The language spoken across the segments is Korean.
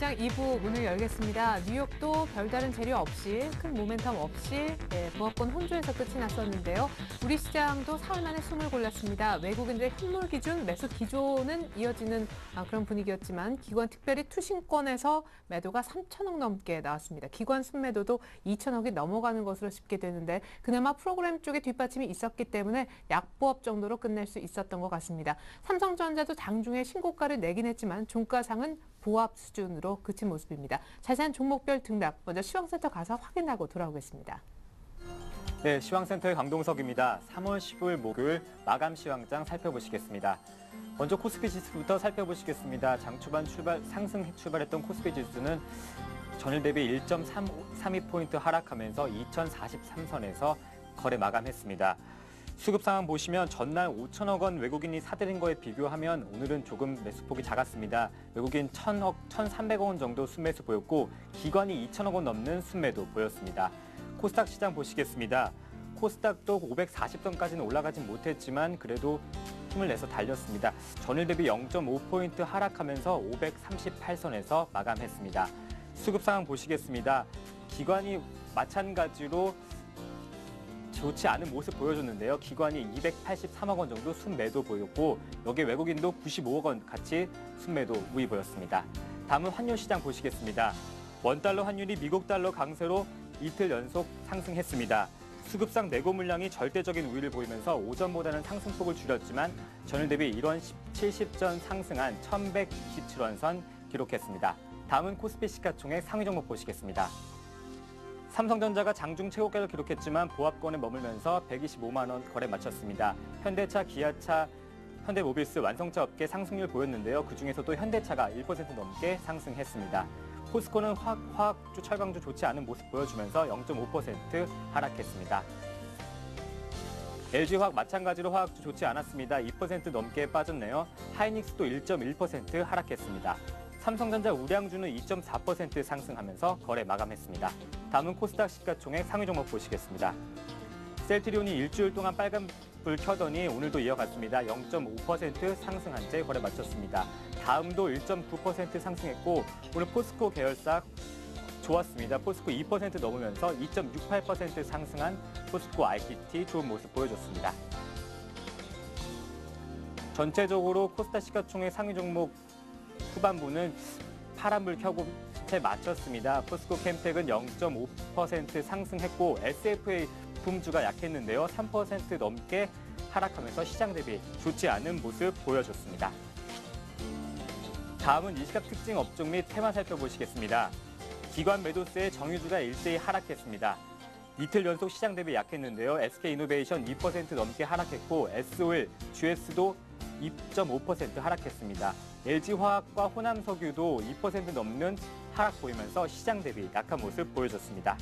시장 2부 문을 열겠습니다. 뉴욕도 별다른 재료 없이 큰 모멘텀 없이 보합권 혼조에서 끝이 났었는데요. 우리 시장도 사흘 만에 숨을 골랐습니다. 외국인들의 현물 기준 매수 기조는 이어지는 그런 분위기였지만 기관 특별히 투신권에서 매도가 3천억 넘게 나왔습니다. 기관 순매도도 2천억이 넘어가는 것으로 집계되는데 그나마 프로그램 쪽에 뒷받침이 있었기 때문에 약보합 정도로 끝낼 수 있었던 것 같습니다. 삼성전자도 장중에 신고가를 내긴 했지만 종가상은 보합 수준으로 그친 모습입니다. 자세한 종목별 등락 먼저 시황센터 가서 확인하고 돌아오겠습니다. 네, 시황센터의 강동석입니다. 3월 15일 목요일 마감 시황장 살펴보시겠습니다. 먼저 코스피 지수부터 살펴보시겠습니다. 장 초반 상승 출발했던 코스피 지수는 전일 대비 1.32포인트 하락하면서 2043선에서 거래 마감했습니다. 수급 상황 보시면 전날 5천억 원 외국인이 사들인 거에 비교하면 오늘은 조금 매수폭이 작았습니다. 외국인 1,000억, 1,300억 원 정도 순매수 보였고 기관이 2천억 원 넘는 순매도 보였습니다. 코스닥 시장 보시겠습니다. 코스닥도 540선까지는 올라가진 못했지만 그래도 힘을 내서 달렸습니다. 전일 대비 0.5포인트 하락하면서 538선에서 마감했습니다. 수급 상황 보시겠습니다. 기관이 마찬가지로 좋지 않은 모습 보여줬는데요. 기관이 283억 원 정도 순매도 보였고 여기에 외국인도 95억 원 같이 순매도 우위 보였습니다. 다음은 환율 시장 보시겠습니다. 원달러 환율이 미국 달러 강세로 이틀 연속 상승했습니다. 수급상 내고 물량이 절대적인 우위를 보이면서 오전보다는 상승폭을 줄였지만 전일 대비 1원 70전 상승한 1127원 선 기록했습니다. 다음은 코스피 시가총액 상위 종목 보시겠습니다. 삼성전자가 장중 최고가를 기록했지만 보합권에 머물면서 125만 원 거래 마쳤습니다. 현대차, 기아차, 현대모비스, 완성차 업계 상승률 보였는데요. 그중에서도 현대차가 1% 넘게 상승했습니다. 포스코는 화학주, 철강주 좋지 않은 모습 보여주면서 0.5% 하락했습니다. LG화학 마찬가지로 화학주 좋지 않았습니다. 2% 넘게 빠졌네요. 하이닉스도 1.1% 하락했습니다. 삼성전자 우량주는 2.4% 상승하면서 거래 마감했습니다. 다음은 코스닥 시가총액 상위 종목 보시겠습니다. 셀트리온이 일주일 동안 빨간불 켜더니 오늘도 이어갔습니다. 0.5% 상승한 채 거래 마쳤습니다. 다음도 1.9% 상승했고 오늘 포스코 계열사 좋았습니다. 포스코 2% 넘으면서 2.68% 상승한 포스코 ITT 좋은 모습 보여줬습니다. 전체적으로 코스닥 시가총액 상위 종목 후반부는 파란불 켜고 채 마쳤습니다. 포스코 캠텍은 0.5% 상승했고 SFA 붐주가 약했는데요. 3% 넘게 하락하면서 시장 대비 좋지 않은 모습 보여줬습니다. 다음은 이 시각 특징 업종 및 테마 살펴보시겠습니다. 기관 매도세의 정유주가 일제히 하락했습니다. 이틀 연속 시장 대비 약했는데요. SK이노베이션 2% 넘게 하락했고 SOL, GS도 2.5% 하락했습니다. LG화학과 호남석유도 2% 넘는 하락 보이면서 시장 대비 약한 모습 보여줬습니다.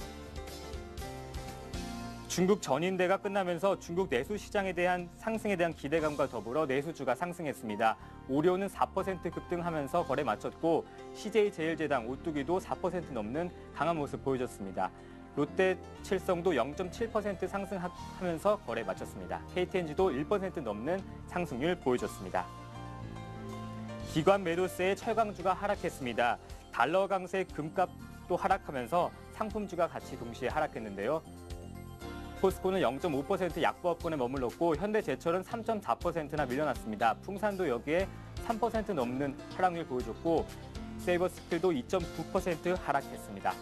중국 전인대가 끝나면서 중국 내수 시장에 대한 상승에 대한 기대감과 더불어 내수주가 상승했습니다. 오리온은 4% 급등하면서 거래 마쳤고 CJ제일제당, 오뚜기도 4% 넘는 강한 모습 보여줬습니다. 롯데칠성도 0.7% 상승하면서 거래 마쳤습니다. KTNG도 1% 넘는 상승률 보여줬습니다. 기관 매도세의 철강주가 하락했습니다. 달러 강세 금값도 하락하면서 상품주가 같이 동시에 하락했는데요. 포스코는 0.5% 약보합권에 머물렀고 현대제철은 3.4%나 밀려났습니다. 풍산도 여기에 3% 넘는 하락률 보여줬고 세이버스틸도 2.9% 하락했습니다.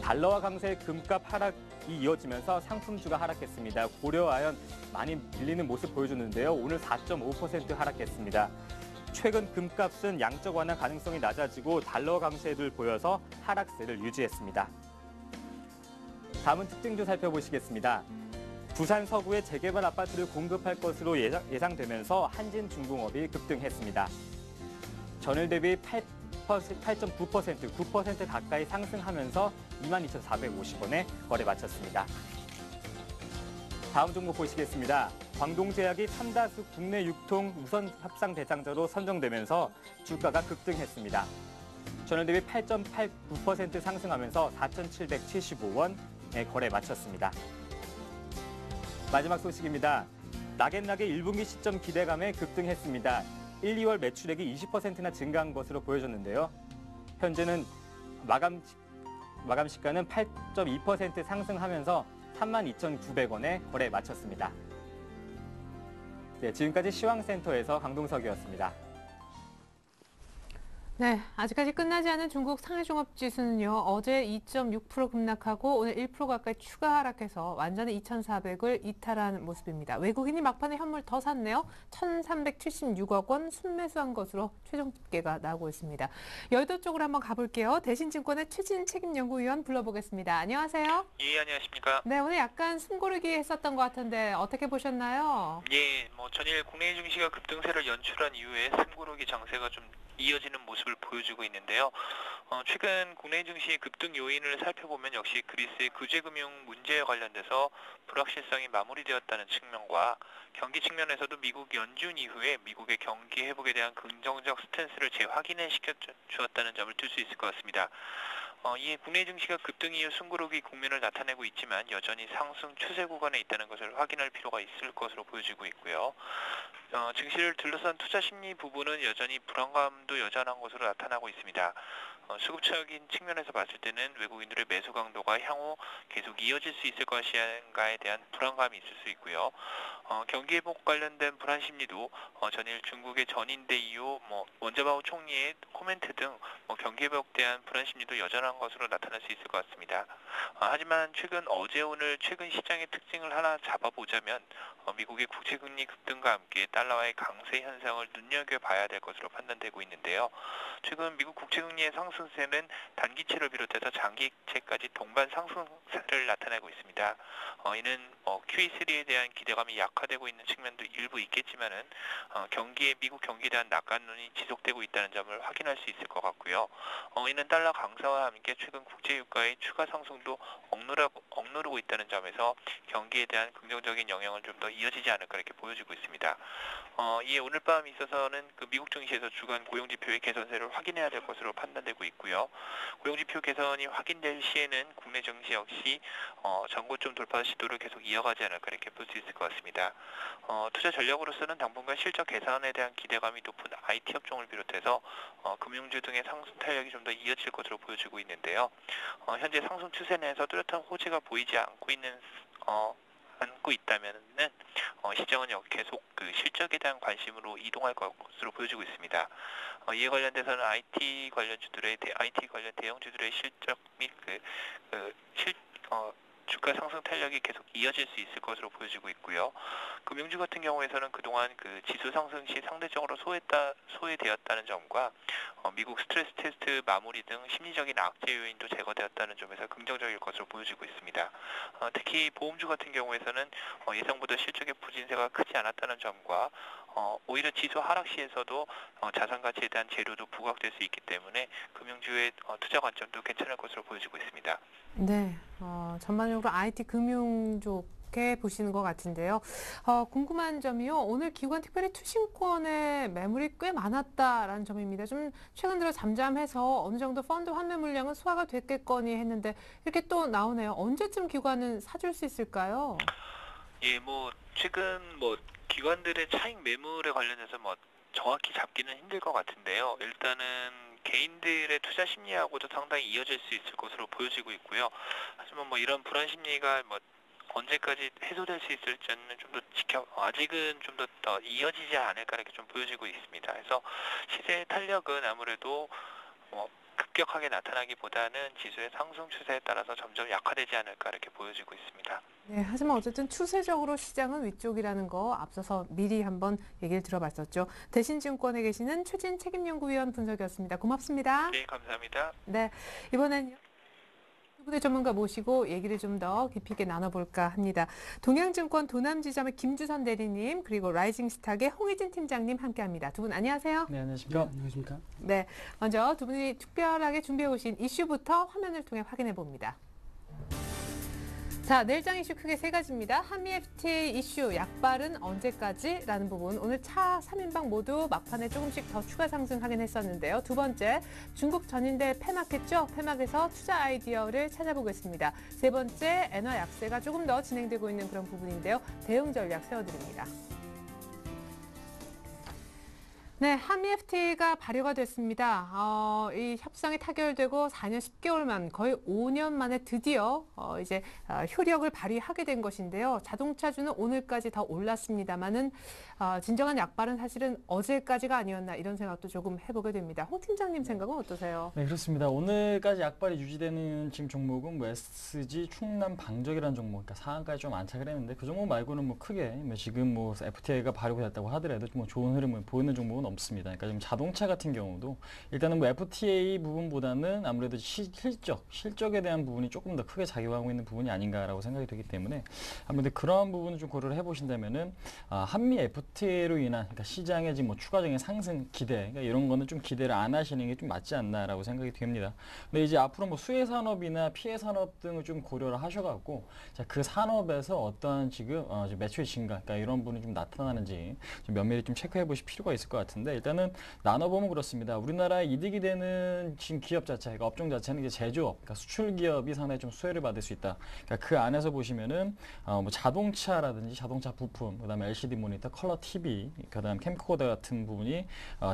달러와 강세 금값 하락이 이어지면서 상품주가 하락했습니다. 고려아연 많이 밀리는 모습 보여줬는데요. 오늘 4.5% 하락했습니다. 최근 금값은 양적 완화 가능성이 낮아지고 달러 강세를 보여서 하락세를 유지했습니다. 다음은 특징주 살펴보시겠습니다. 부산 서구에 재개발 아파트를 공급할 것으로 예상되면서 한진중공업이 급등했습니다. 전일 대비 8.9%, 9% 가까이 상승하면서 22,450원에 거래 마쳤습니다. 다음 종목 보시겠습니다. 광동제약이 3다수 국내 유통 우선 협상 대상자로 선정되면서 주가가 급등했습니다. 전일 대비 8.89% 상승하면서 4,775원에 거래 마쳤습니다. 마지막 소식입니다. 낙엔낙의 1분기 시점 기대감에 급등했습니다. 1, 2월 매출액이 20%나 증가한 것으로 보여졌는데요. 현재는 마감 시가는 8.2% 상승하면서 32,900원에 거래 마쳤습니다. 네, 지금까지 시황센터에서 강동석이었습니다. 네, 아직까지 끝나지 않은 중국 상해종합지수는요. 어제 2.6% 급락하고 오늘 1% 가까이 추가 하락해서 완전히 2,400을 이탈한 모습입니다. 외국인이 막판에 현물 더 샀네요. 1,376억 원 순매수한 것으로 최종 집계가 나오고 있습니다. 여의도 쪽으로 한번 가볼게요. 대신증권의 최진 책임연구위원 불러보겠습니다. 안녕하세요. 예, 안녕하십니까. 네, 오늘 약간 숨고르기 했었던 것 같은데 어떻게 보셨나요? 예, 전일 국내 증시가 급등세를 연출한 이후에 숨고르기 장세가 좀 이어지는 모습을 보여주고 있는데요. 최근 국내 증시의 급등 요인을 살펴보면 역시 그리스의 구제금융 문제에 관련돼서 불확실성이 마무리되었다는 측면과 경기 측면에서도 미국 연준 이후에 미국의 경기 회복에 대한 긍정적 스탠스를 재확인해 시켜주었다는 점을 들 수 있을 것 같습니다. 이에 국내 증시가 급등 이후 숨고르기 국면을 나타내고 있지만 여전히 상승 추세 구간에 있다는 것을 확인할 필요가 있을 것으로 보여지고 있고요. 증시를 둘러싼 투자 심리 부분은 여전히 불안감도 여전한 것으로 나타나고 있습니다. 수급적인 측면에서 봤을 때는 외국인들의 매수 강도가 향후 계속 이어질 수 있을 것인가에 대한 불안감이 있을 수 있고요. 경기 회복 관련된 불안 심리도 전일 중국의 전인대 이후 원자바오 총리의 코멘트 등 경기 회복에 대한 불안 심리도 여전한 것으로 나타날 수 있을 것 같습니다. 하지만 최근 어제 오늘 최근 시장의 특징을 하나 잡아보자면 미국의 국채금리 급등과 함께 달러와의 강세 현상을 눈여겨봐야 될 것으로 판단되고 있는데요. 최근 미국 국채금리의 상승세는 단기채를 비롯해서 장기채까지 동반 상승세를 나타내고 있습니다. 이는 QE3에 대한 기대감이 약화되고 있는 측면도 일부 있겠지만은 미국 경기에 대한 낙관론이 지속되고 있다는 점을 확인할 수 있을 것 같고요. 이는 달러 강세와 함께 최근 국제유가의 추가 상승도 억누르고 있다는 점에서 경기에 대한 긍정적인 영향은 좀 더 이어지지 않을까 이렇게 보여지고 있습니다. 이에 오늘 밤 있어서는 그 미국 증시에서 주간 고용지표의 개선세를 확인해야 될 것으로 판단되고 있고요. 고용지표 개선이 확인될 시에는 국내 증시 역시 전고점 돌파 시도를 계속 이어가지 않을까 이렇게 볼 수 있을 것 같습니다. 투자 전략으로서는 당분간 실적 개선에 대한 기대감이 높은 IT 업종을 비롯해서 금융주 등의 상승 탄력이 좀 더 이어질 것으로 보여지고 있는데요. 현재 상승 추세 내에서 뚜렷한 호재가 보이지 않고 있다면은 시장은 계속 그 실적에 대한 관심으로 이동할 것으로 보여지고 있습니다. 이에 관련돼서는 IT 관련 대형주들의 실적 및 주가 상승 탄력이 계속 이어질 수 있을 것으로 보여지고 있고요. 금융주 같은 경우에서는 그동안 그 지수 상승 시 상대적으로 소외되었다는 점과 미국 스트레스 테스트 마무리 등 심리적인 악재 요인도 제거되었다는 점에서 긍정적일 것으로 보여지고 있습니다. 특히 보험주 같은 경우에서는 예상보다 실적의 부진세가 크지 않았다는 점과 오히려 지수 하락 시에서도 자산 가치에 대한 재료도 부각될 수 있기 때문에 금융주의 투자 관점도 괜찮을 것으로 보여지고 있습니다. 네, 전반적으로 IT 금융 쪽에 보시는 것 같은데요. 궁금한 점이요. 오늘 기관 특별히 투신권의 매물이 꽤 많았다라는 점입니다. 좀 최근 들어 잠잠해서 어느 정도 펀드 환매 물량은 소화가 됐겠거니 했는데 이렇게 또 나오네요. 언제쯤 기관은 사줄 수 있을까요? 예, 최근 기관들의 차익 매물에 관련해서 정확히 잡기는 힘들 것 같은데요. 일단은 개인들의 투자 심리하고도 상당히 이어질 수 있을 것으로 보여지고 있고요. 하지만 이런 불안 심리가 언제까지 해소될 수 있을지는 아직은 좀 더 이어지지 않을까 이렇게 좀 보여지고 있습니다. 그래서 시세 탄력은 아무래도 급격하게 나타나기보다는 지수의 상승 추세에 따라서 점점 약화되지 않을까 이렇게 보여지고 있습니다. 네, 하지만 어쨌든 추세적으로 시장은 위쪽이라는 거 앞서서 미리 한번 얘기를 들어봤었죠. 대신증권에 계시는 최진 책임연구위원 분석이었습니다. 고맙습니다. 네, 감사합니다. 네, 이번엔 두 분의 전문가 모시고 얘기를 좀 더 깊이 있게 나눠볼까 합니다. 동양증권 도남지점의 김주선 대리님 그리고 라이징스탁의 홍희진 팀장님 함께합니다. 두 분 안녕하세요. 네, 안녕하십니까. 안녕하십니까. 네, 먼저 두 분이 특별하게 준비해 오신 이슈부터 화면을 통해 확인해 봅니다. 자, 내일장 이슈 크게 세 가지입니다. 한미 FTA 이슈 약발은 언제까지?라는 부분. 오늘 차 3인방 모두 막판에 조금씩 더 추가 상승하긴 했었는데요. 두 번째, 중국 전인대 폐막했죠? 폐막에서 투자 아이디어를 찾아보겠습니다. 세 번째, 엔화 약세가 조금 더 진행되고 있는 그런 부분인데요. 대응 전략 세워드립니다. 네, 한미 FTA가 발효가 됐습니다. 이 협상이 타결되고 4년 10개월 만, 거의 5년 만에 드디어 이제 효력을 발휘하게 된 것인데요. 자동차주는 오늘까지 더 올랐습니다만은 진정한 약발은 사실은 어제까지가 아니었나 이런 생각도 조금 해보게 됩니다. 홍 팀장님 생각은 어떠세요? 네, 그렇습니다. 오늘까지 약발이 유지되는 지금 종목은 뭐 SG 충남 방적이라는 종목, 그러니까 상한가에 좀 안착을 했는데 그 종목 말고는 뭐 크게 뭐 지금 뭐 FTA가 발효가 됐다고 하더라도 뭐 좋은 흐름을 보이는 종목은 없습니다. 그러니까 지금 자동차 같은 경우도 일단은 뭐 FTA 부분보다는 아무래도 실적에 대한 부분이 조금 더 크게 작용하고 있는 부분이 아닌가라고 생각이 되기 때문에 아무래도 그러한 부분을 좀 고려를 해보신다면은 한미 FTA로 인한 그러니까 시장의 지금 뭐 추가적인 상승 기대, 그러니까 이런 거는 좀 기대를 안 하시는 게 좀 맞지 않나라고 생각이 됩니다. 근데 이제 앞으로 뭐 수혜 산업이나 피해 산업 등을 좀 고려를 하셔갖고 자, 그 산업에서 어떠한 지금 매출 증가, 그러니까 이런 부분이 좀 나타나는지 좀 면밀히 좀 체크해 보실 필요가 있을 것 같은데 일단은 나눠보면 그렇습니다. 우리나라에 이득이 되는 지금 기업 자체, 그러니까 업종 자체는 이제 제조업, 그러니까 수출 기업이 상당히 좀 수혜를 받을 수 있다. 그러니까 그 안에서 보시면은 뭐 자동차라든지 자동차 부품, 그다음에 LCD 모니터, 컬러 TV, 그다음 캠코더 같은 부분이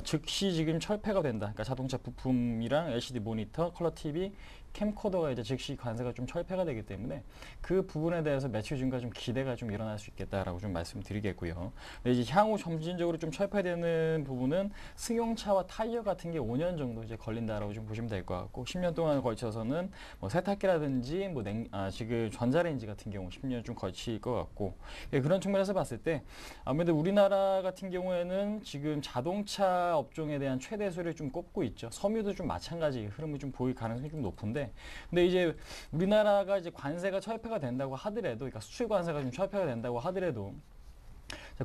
즉시 지금 철폐가 된다. 그러니까 자동차 부품이랑 LCD 모니터, 컬러 TV, 캠코더가 이제 즉시 관세가 좀 철폐가 되기 때문에 그 부분에 대해서 매출 증가 좀 기대가 좀 일어날 수 있겠다라고 좀 말씀드리겠고요. 근데 이제 향후 점진적으로 좀 철폐되는 부분은 승용차와 타이어 같은 게 5년 정도 이제 걸린다라고 좀 보시면 될 것 같고 10년 동안 걸쳐서는 뭐 세탁기라든지 뭐 지금 전자레인지 같은 경우 10년 좀 걸칠 것 같고 그런 측면에서 봤을 때 아무래도 우리나라 같은 경우에는 지금 자동차 업종에 대한 최대 수를 좀 꼽고 있죠. 섬유도 좀 마찬가지 흐름이 좀 보일 가능성이 좀 높은데 근데 이제 우리나라가 이제 관세가 철폐가 된다고 하더라도, 그러니까 수출 관세가 좀 철폐가 된다고 하더라도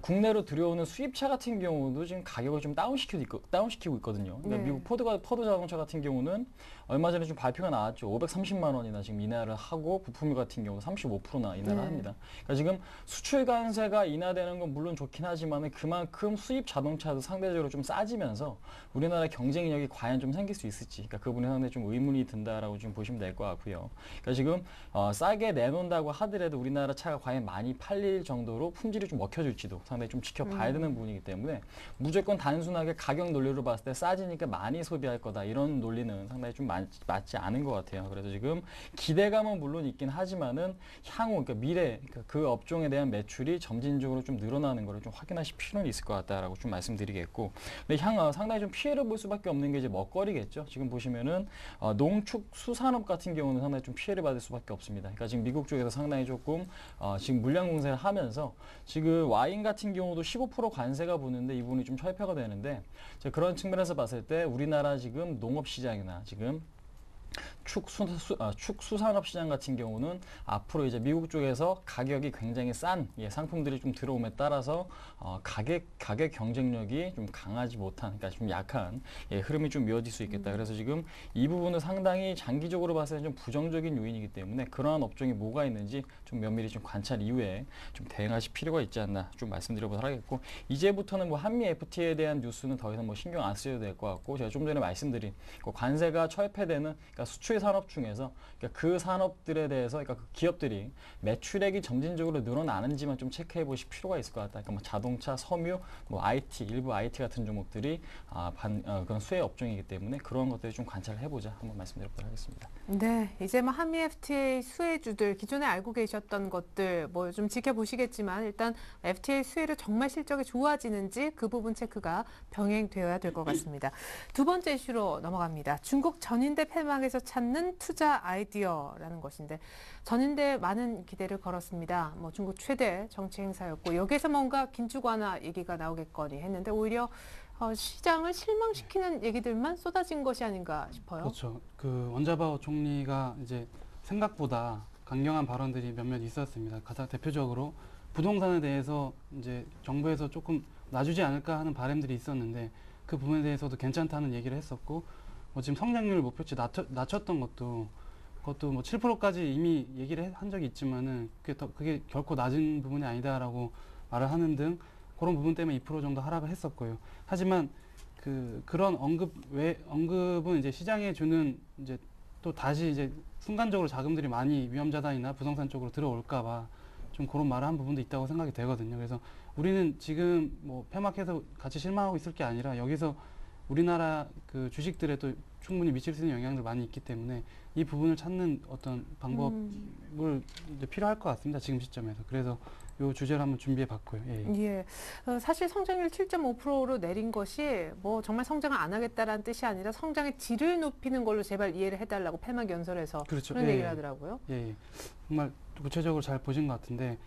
국내로 들여오는 수입차 같은 경우도 지금 가격을 좀 다운시키고 있거든요. 그러니까 네. 미국 포드 자동차 같은 경우는 얼마 전에 좀 발표가 나왔죠. 530만 원이나 지금 인하를 하고 부품 같은 경우 35%나 인하를 네. 합니다. 그러니까 지금 수출 관세가 인하되는 건 물론 좋긴 하지만 그만큼 수입 자동차도 상대적으로 좀 싸지면서 우리나라 경쟁력이 과연 좀 생길 수 있을지, 그러니까 그 부분에 상당히 좀 의문이 든다라고 좀 보시면 될 것 같고요. 그러니까 지금 싸게 내놓는다고 하더라도 우리나라 차가 과연 많이 팔릴 정도로 품질이 좀 먹혀줄지도 상당히 좀 지켜봐야 되는 부분이기 때문에 무조건 단순하게 가격 논리로 봤을 때 싸지니까 많이 소비할 거다 이런 논리는 상당히 좀 맞지 않은 것 같아요. 그래서 지금 기대감은 물론 있긴 하지만은 향후 그러니까 미래 그 업종에 대한 매출이 점진적으로 좀 늘어나는 것을 좀 확인하실 필요는 있을 것 같다라고 좀 말씀드리겠고, 근데 상당히 좀 피해를 볼 수밖에 없는 게 이제 먹거리겠죠. 지금 보시면은 농축수산업 같은 경우는 상당히 좀 피해를 받을 수밖에 없습니다. 그러니까 지금 미국 쪽에서 상당히 조금 지금 물량 공세를 하면서 지금 와인 같은 경우도 15% 관세가 붙는데 이 부분이 좀 철폐가 되는데 그런 측면에서 봤을 때 우리나라 지금 농업 시장이나 지금 축수산업 시장 같은 경우는 앞으로 이제 미국 쪽에서 가격이 굉장히 싼 상품들이 좀 들어옴에 따라서 가격 경쟁력이 좀 강하지 못한, 그러니까 좀 약한 흐름이 좀 이어질 수 있겠다. 그래서 지금 이 부분은 상당히 장기적으로 봤을 때 좀 부정적인 요인이기 때문에 그러한 업종이 뭐가 있는지 좀 면밀히 좀 관찰 이후에 좀 대응하실 필요가 있지 않나 좀 말씀드려보도록 하겠고, 이제부터는 뭐 한미 FTA에 대한 뉴스는 더 이상 뭐 신경 안 쓰셔도 될 것 같고, 제가 좀 전에 말씀드린 관세가 철폐되는 그러니까 수출 산업 중에서 그러니까 그 산업들에 대해서 그러니까 그 기업들이 매출액이 점진적으로 늘어나는지만 좀 체크해 보실 필요가 있을 것 같다. 그러니까 뭐 자동차, 섬유, 뭐 IT, 일부 IT 같은 종목들이 그런 수혜 업종이기 때문에 그런 것들을 좀 관찰을 해보자 한번 말씀드려보도록 하겠습니다. 네, 이제 뭐 한미 FTA 수혜주들 기존에 알고 계셨던 것들 뭐 좀 지켜보시겠지만 일단 FTA 수혜를 정말 실적이 좋아지는지 그 부분 체크가 병행되어야 될 것 같습니다. 두 번째 이슈로 넘어갑니다. 중국 전인대 폐막에서 찾는 투자 아이디어라는 것인데 전인대 많은 기대를 걸었습니다. 뭐 중국 최대 정치 행사였고 여기에서 뭔가 긴축 완화 얘기가 나오겠거니 했는데 오히려 시장을 실망시키는 얘기들만 쏟아진 것이 아닌가 싶어요. 그렇죠. 그 원자바오 총리가 이제 생각보다 강경한 발언들이 몇몇 있었습니다. 가장 대표적으로 부동산에 대해서 이제 정부에서 조금 놔주지 않을까 하는 바람들이 있었는데 그 부분에 대해서도 괜찮다는 얘기를 했었고, 뭐 지금 성장률 목표치 낮췄던 그것도 뭐 7%까지 이미 얘기를 한 적이 있지만은 그게 결코 낮은 부분이 아니다라고 말을 하는 등 그런 부분 때문에 2% 정도 하락을 했었고요. 하지만 그런 언급은 이제 시장에 주는 이제 또 다시 이제 순간적으로 자금들이 많이 위험자산이나 부동산 쪽으로 들어올까봐 좀 좀 그런 말을 한 부분도 있다고 생각이 되거든요. 그래서 우리는 지금 뭐 폐막해서 같이 실망하고 있을 게 아니라 여기서 우리나라 그 주식들에도 충분히 미칠 수 있는 영향들 많이 있기 때문에 이 부분을 찾는 어떤 방법을 이제 필요할 것 같습니다. 지금 시점에서. 그래서 이 주제를 한번 준비해 봤고요. 예. 예. 사실 성장률 7.5%로 내린 것이 뭐 정말 성장을 안 하겠다라는 뜻이 아니라 성장의 질을 높이는 걸로 제발 이해를 해달라고 폐막 연설에서 그렇죠. 그런 예, 얘기를 예. 하더라고요. 예. 정말 구체적으로 잘 보신 것 같은데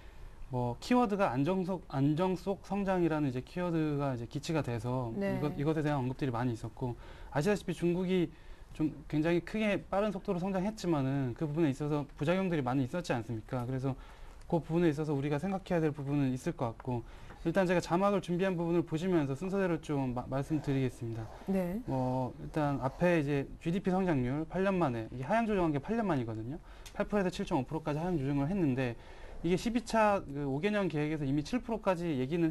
뭐 키워드가 안정 속 성장이라는 이제 키워드가 이제 기치가 돼서 네. 이것에 대한 언급들이 많이 있었고 아시다시피 중국이 좀 굉장히 크게 빠른 속도로 성장했지만은 그 부분에 있어서 부작용들이 많이 있었지 않습니까? 그래서 그 부분에 있어서 우리가 생각해야 될 부분은 있을 것 같고 일단 제가 자막을 준비한 부분을 보시면서 순서대로 좀 말씀드리겠습니다. 네. 일단 앞에 이제 GDP 성장률 8년 만에 이게 하향 조정한 게 8년 만이거든요. 8%에서 7.5%까지 하향 조정을 했는데 이게 12차 그 5개년 계획에서 이미 7%까지 얘기는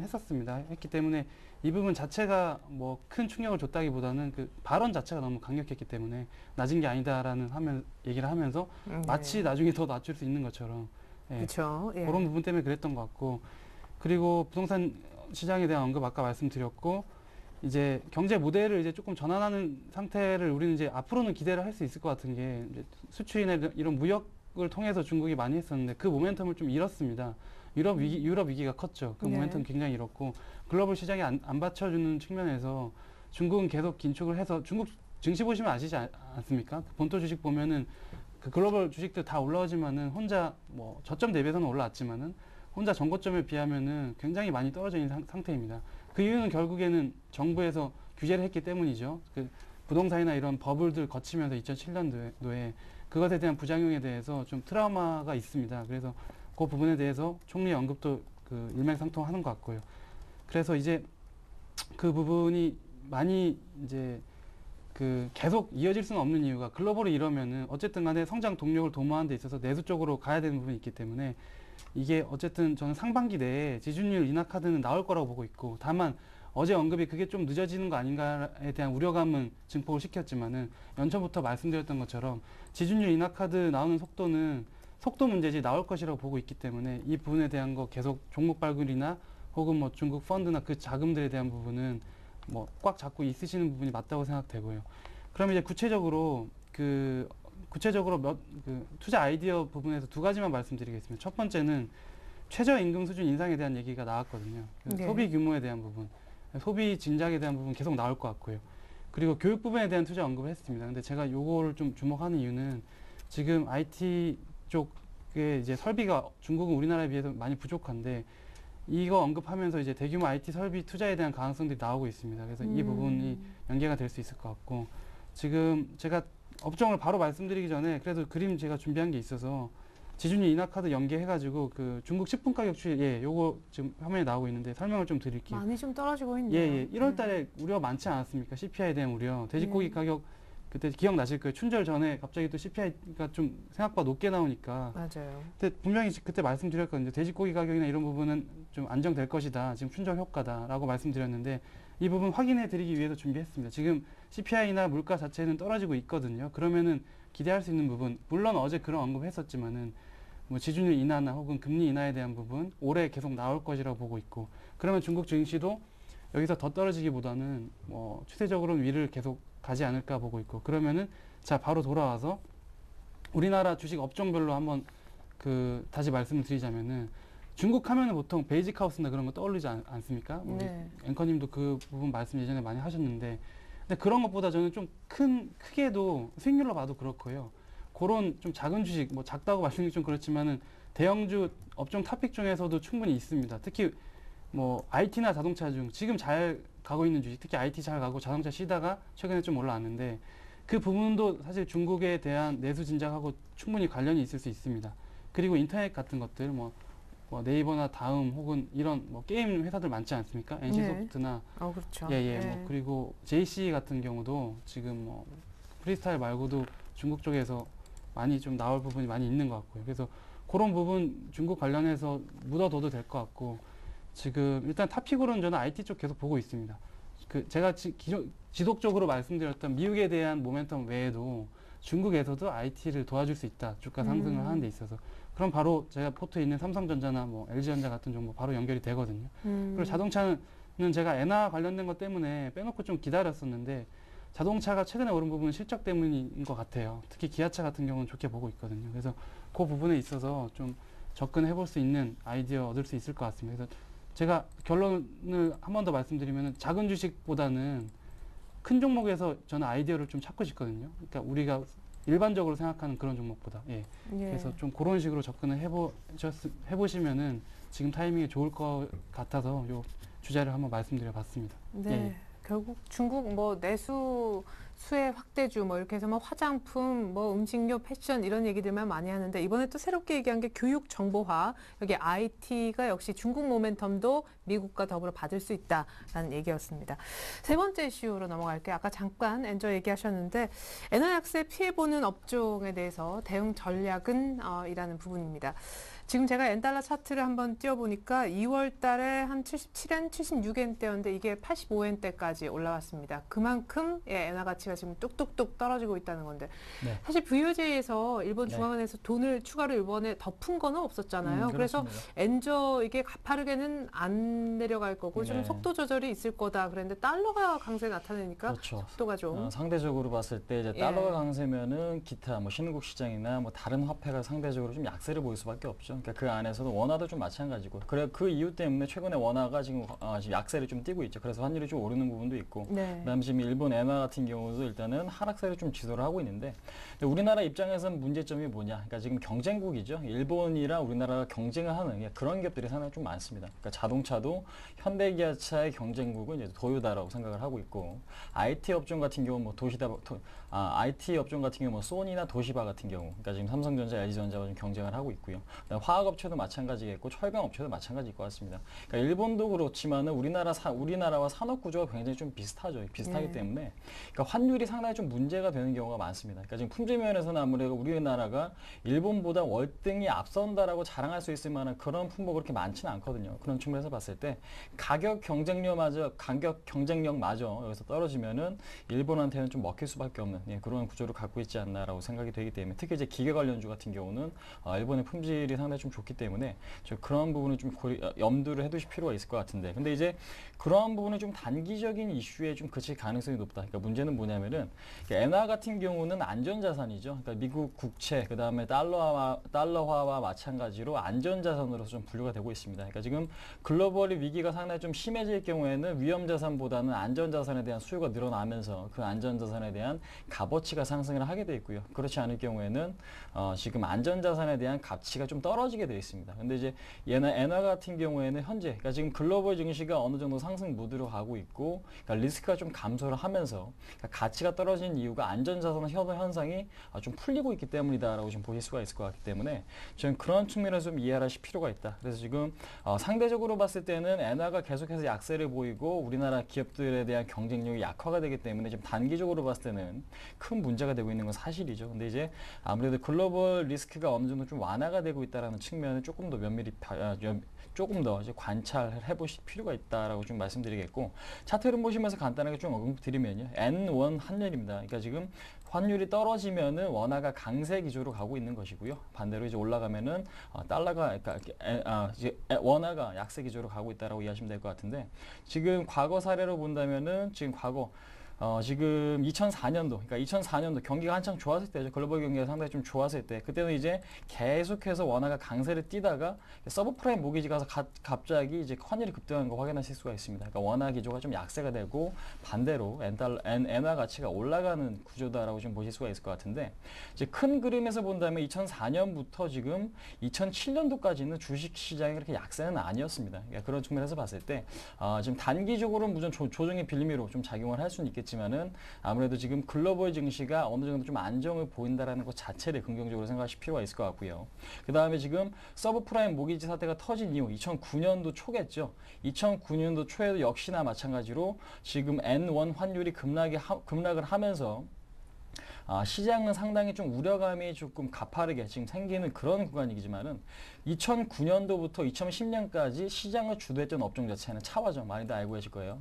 했기 때문에 이 부분 자체가 뭐 큰 충격을 줬다기보다는 그 발언 자체가 너무 강력했기 때문에 낮은 게 아니다라는 얘기를 하면서 마치 나중에 더 낮출 수 있는 것처럼 그렇죠. 예. 그런 부분 때문에 그랬던 것 같고 그리고 부동산 시장에 대한 언급 아까 말씀드렸고 이제 경제 모델을 이제 조금 전환하는 상태를 우리는 이제 앞으로는 기대를 할 수 있을 것 같은 게 이제 수출이나 이런 무역을 통해서 중국이 많이 했었는데 그 모멘텀을 좀 잃었습니다. 유럽 위기가 컸죠. 그 네. 모멘텀 굉장히 잃었고 글로벌 시장에 안 받쳐주는 측면에서 중국은 계속 긴축을 해서 중국 증시 보시면 아시지 않습니까? 그 본토 주식 보면은 그 글로벌 주식들 다 올라오지만은 혼자 뭐 저점 대비해서는 올라왔지만은 혼자 전고점에 비하면은 굉장히 많이 떨어져 있는 상태입니다. 그 이유는 결국에는 정부에서 규제를 했기 때문이죠. 그 부동산이나 이런 버블들 거치면서 2007년도에 그것에 대한 부작용에 대해서 좀 트라우마가 있습니다. 그래서 그 부분에 대해서 총리 언급도 그 일맥상통하는 것 같고요. 그래서 이제 그 부분이 많이 이제 그 계속 이어질 수는 없는 이유가 글로벌이 이러면은 어쨌든 간에 성장 동력을 도모하는 데 있어서 내수 쪽으로 가야 되는 부분이 있기 때문에 이게 어쨌든 저는 상반기 내에 지준율 인하 카드는 나올 거라고 보고 있고 다만 어제 언급이 그게 좀 늦어지는 거 아닌가에 대한 우려감은 증폭을 시켰지만은 연초부터 말씀드렸던 것처럼 지준율 인하 카드 나오는 속도는 속도 문제지 나올 것이라고 보고 있기 때문에 이 부분에 대한 거 계속 종목 발굴이나 혹은 뭐 중국 펀드나 그 자금들에 대한 부분은 뭐 꽉 잡고 있으시는 부분이 맞다고 생각되고요. 그러면 이제 구체적으로 투자 아이디어 부분에서 두 가지만 말씀드리겠습니다. 첫 번째는 최저임금 수준 인상에 대한 얘기가 나왔거든요. 네. 소비 규모에 대한 부분, 소비 진작에 대한 부분 계속 나올 것 같고요. 그리고 교육 부분에 대한 투자 언급을 했습니다. 근데 제가 요거를 좀 주목하는 이유는 지금 IT 쪽에 이제 설비가 중국은 우리나라에 비해서 많이 부족한데 이거 언급하면서 이제 대규모 IT 설비 투자에 대한 가능성들이 나오고 있습니다. 그래서 이 부분이 연계가 될 수 있을 것 같고 지금 제가 업종을 바로 말씀드리기 전에 그래도 그림 제가 준비한 게 있어서 지준율 인하 카드 연계해가지고 그 중국 식품 가격 추이 요거 지금 화면에 나오고 있는데 설명을 좀 드릴게요. 많이 좀 떨어지고 있네요. 1월 달에 우려 많지 않았습니까? CPI에 대한 우려. 돼지고기 가격 그때 기억나실 거예요. 춘절 전에 갑자기 또 CPI가 좀 생각보다 높게 나오니까. 맞아요. 근데 분명히 그때 말씀드렸거든요. 돼지고기 가격이나 이런 부분은 좀 안정될 것이다. 지금 춘절 효과다라고 말씀드렸는데 이 부분 확인해 드리기 위해서 준비했습니다. 지금 CPI나 물가 자체는 떨어지고 있거든요. 그러면은 기대할 수 있는 부분, 물론 어제 그런 언급했었지만은 뭐 지준율 인하나 혹은 금리 인하에 대한 부분 올해 계속 나올 것이라고 보고 있고 그러면 중국 증시도 여기서 더 떨어지기보다는 뭐 추세적으로는 위를 계속 가지 않을까 보고 있고 그러면은 자 바로 돌아와서 우리나라 주식 업종별로 한번 그 다시 말씀을 드리자면은 중국 하면은 보통 베이직 하우스나 그런 거 떠올리지 않습니까? 우리 네. 앵커님도 그 부분 말씀 예전에 많이 하셨는데 근데 그런 것보다 저는 좀 크게도 수익률로 봐도 그렇고요. 그런 좀 작은 주식, 뭐 작다고 말씀드리기 좀 그렇지만은 대형주 업종 탑픽 중에서도 충분히 있습니다. 특히 뭐 IT나 자동차 중 지금 잘 가고 있는 주식, 특히 IT 잘 가고 자동차 쉬다가 최근에 좀 올라왔는데 그 부분도 사실 중국에 대한 내수 진작하고 충분히 관련이 있을 수 있습니다. 그리고 인터넷 같은 것들 뭐 네이버나 다음 혹은 이런 뭐 게임 회사들 많지 않습니까? NC소프트나 그렇죠. 뭐 그리고 JC 같은 경우도 지금 뭐 프리스타일 말고도 중국 쪽에서 많이 좀 나올 부분이 많이 있는 것 같고요. 그래서 그런 부분 중국 관련해서 묻어둬도 될 것 같고 지금 일단 탑픽으로는 저는 IT 쪽 계속 보고 있습니다. 그 제가 지속적으로 말씀드렸던 미국에 대한 모멘텀 외에도 중국에서도 IT를 도와줄 수 있다. 주가 상승을 하는 데 있어서 그럼 바로 제가 포트에 있는 삼성전자나 뭐 LG전자 같은 종목 바로 연결이 되거든요. 그리고 자동차는 제가 엔화 관련된 것 때문에 빼놓고 좀 기다렸었는데 자동차가 최근에 오른 부분은 실적 때문인 것 같아요. 특히 기아차 같은 경우는 좋게 보고 있거든요. 그래서 그 부분에 있어서 좀 접근해 볼 수 있는 아이디어 얻을 수 있을 것 같습니다. 그래서 제가 결론을 한 번 더 말씀드리면 작은 주식보다는 큰 종목에서 저는 아이디어를 좀 찾고 싶거든요. 그러니까 우리가 일반적으로 생각하는 그런 종목보다. 예. 예. 그래서 좀 그런 식으로 접근을 해보시면은 지금 타이밍이 좋을 것 같아서 요 주제를 한번 말씀드려 봤습니다. 네. 예. 결국 중국 뭐 내수 수혜 확대주 뭐 이렇게 해서 뭐 화장품, 뭐 음식료, 패션 이런 얘기들만 많이 하는데 이번에 또 새롭게 얘기한 게 교육 정보화. 여기 IT가 역시 중국 모멘텀도 미국과 더불어 받을 수 있다라는 얘기였습니다. 세 번째 이슈로 넘어갈게요. 아까 잠깐 엔저 얘기하셨는데 엔화 약세 피해보는 업종에 대해서 대응 전략은 이라는 부분입니다. 지금 제가 엔달러 차트를 한번 띄워보니까 2월 달에 한 77엔, 76엔대였는데 이게 85엔대까지 올라왔습니다. 그만큼 엔화 가치가 지금 뚝뚝뚝 떨어지고 있다는 건데 네. 사실 VOJ에서 일본 네. 중앙은행에서 돈을 추가로 이번에 덮은 거는 없었잖아요. 그래서 그렇습니다. 엔저 이게 가파르게는 안 내려갈 거고 좀 네. 속도 조절이 있을 거다 그랬는데 달러가 강세 나타내니까 그렇죠. 속도가 좀 상대적으로 봤을 때 이제 예. 달러가 강세면은 기타 뭐 신흥국 시장이나 뭐 다른 화폐가 상대적으로 좀 약세를 보일 수밖에 없죠. 그러니까 그 안에서도 원화도 좀 마찬가지고. 그래 그 이유 때문에 최근에 원화가 지금 약세를 좀 띄고 있죠. 그래서 환율이 좀 오르는 부분도 있고. 네. 그다음에 지금 일본 엔화 같은 경우도 일단은 하락세를 좀 지도를 하고 있는데 우리나라 입장에서는 문제점이 뭐냐? 그러니까 지금 경쟁국이죠. 일본이랑 우리나라가 경쟁을 하는 그런 기업들이 상당히 좀 많습니다. 그러니까 자동차도 현대기아차의 경쟁국은 이제 도요다라고 생각을 하고 있고 IT 업종 같은 경우 뭐 IT 업종 같은 경우 뭐 소니나 도시바 같은 경우, 그러니까 지금 삼성전자, LG전자가 좀 경쟁을 하고 있고요. 화학업체도 마찬가지겠고 철강업체도 마찬가지일 것 같습니다. 그러니까 일본도 그렇지만은 우리나라와 산업 구조가 굉장히 좀 비슷하기 때문에 그러니까 환율이 상당히 좀 문제가 되는 경우가 많습니다. 그러니까 지금 품질 면에서는 아무래도 우리나라가 일본보다 월등히 앞선다라고 자랑할 수 있을 만한 그런 품목이 그렇게 많지는 않거든요. 그런 측면에서 봤을 때 가격 경쟁력마저 여기서 떨어지면은 일본한테는 좀 먹힐 수밖에 없는 그런 구조를 갖고 있지 않나라고 생각이 되기 때문에 특히 이제 기계 관련주 같은 경우는 일본의 품질이 상당히 좀 좋기 때문에 그런 부분을 좀 염두를 해두실 필요가 있을 것 같은데 근데 이제 그러한 부분은 좀 단기적인 이슈에 좀 그칠 가능성이 높다. 그러니까 문제는 뭐냐면은 엔화 같은 경우는 안전자산이죠. 그러니까 미국 국채 그다음에 달러화와 마찬가지로 안전자산으로서 좀 분류가 되고 있습니다. 그러니까 지금 글로벌 위기가 상당히 좀 심해질 경우에는 위험자산보다는 안전자산에 대한 수요가 늘어나면서 그 안전자산에 대한 값어치가 상승을 하게 돼 있고요. 그렇지 않을 경우에는 지금 안전자산에 대한 가치가 좀 떨어지게 되어 있습니다. 근데 이제 엔화 같은 경우에는 현재 그러니까 지금 글로벌 증시가 어느 정도 상승 무드로 가고 있고 그러니까 리스크가 좀 감소를 하면서 그러니까 가치가 떨어진 이유가 안전자산 현상이 좀 풀리고 있기 때문이다라고 좀 보실 수가 있을 것 같기 때문에 저는 그런 측면에서 좀 이해하실 필요가 있다. 그래서 지금 상대적으로 봤을 때는 엔화가 계속해서 약세를 보이고 우리나라 기업들에 대한 경쟁력이 약화가 되기 때문에 지금 단기적으로 봤을 때는 큰 문제가 되고 있는 건 사실이죠. 근데 이제 아무래도 글로벌 리스크가 어느 정도 좀 완화가 되고 있다라는 측면을 조금 더 면밀히 조금 더 이제 관찰을 해보실 필요가 있다라고 좀 말씀드리겠고 차트 흐름 보시면서 간단하게 좀 언급드리면요. N1 환율입니다. 그러니까 지금 환율이 떨어지면은 원화가 강세 기조로 가고 있는 것이고요. 반대로 이제 올라가면은 달러가 이제 원화가 약세 기조로 가고 있다라고 이해하시면 될 것 같은데 지금 과거 사례로 본다면은 지금 지금 2004년도, 그러니까 2004년도 경기가 한창 좋았을 때죠. 글로벌 경기가 상당히 좀 좋았을 때. 그때는 이제 계속해서 원화가 강세를 띠다가 서브프라임 모기지 가서 갑자기 이제 환율이 급등한 거 확인하실 수가 있습니다. 그러니까 원화 기조가 좀 약세가 되고 반대로 엔화 가치가 올라가는 구조다라고 좀 보실 수가 있을 것 같은데 이제 큰 그림에서 본다면 2004년부터 지금 2007년도까지는 주식 시장이 그렇게 약세는 아니었습니다. 그러니까 그런 측면에서 봤을 때 지금 단기적으로 무슨 조정의 빌미로 좀 작용을 할 수는 있겠지만은 아무래도 지금 글로벌 증시가 어느 정도 좀 안정을 보인다라는 것 자체를 긍정적으로 생각하실 필요가 있을 것 같고요. 그 다음에 지금 서브프라임 모기지 사태가 터진 이후 2009년도 초겠죠. 2009년도 초에도 역시나 마찬가지로 지금 N1 환율이 급락을 하면서 시장은 상당히 좀 우려감이 조금 가파르게 지금 생기는 그런 구간이지만은 2009년도부터 2010년까지 시장을 주도했던 업종 자체는 차화죠. 많이들 알고 계실 거예요.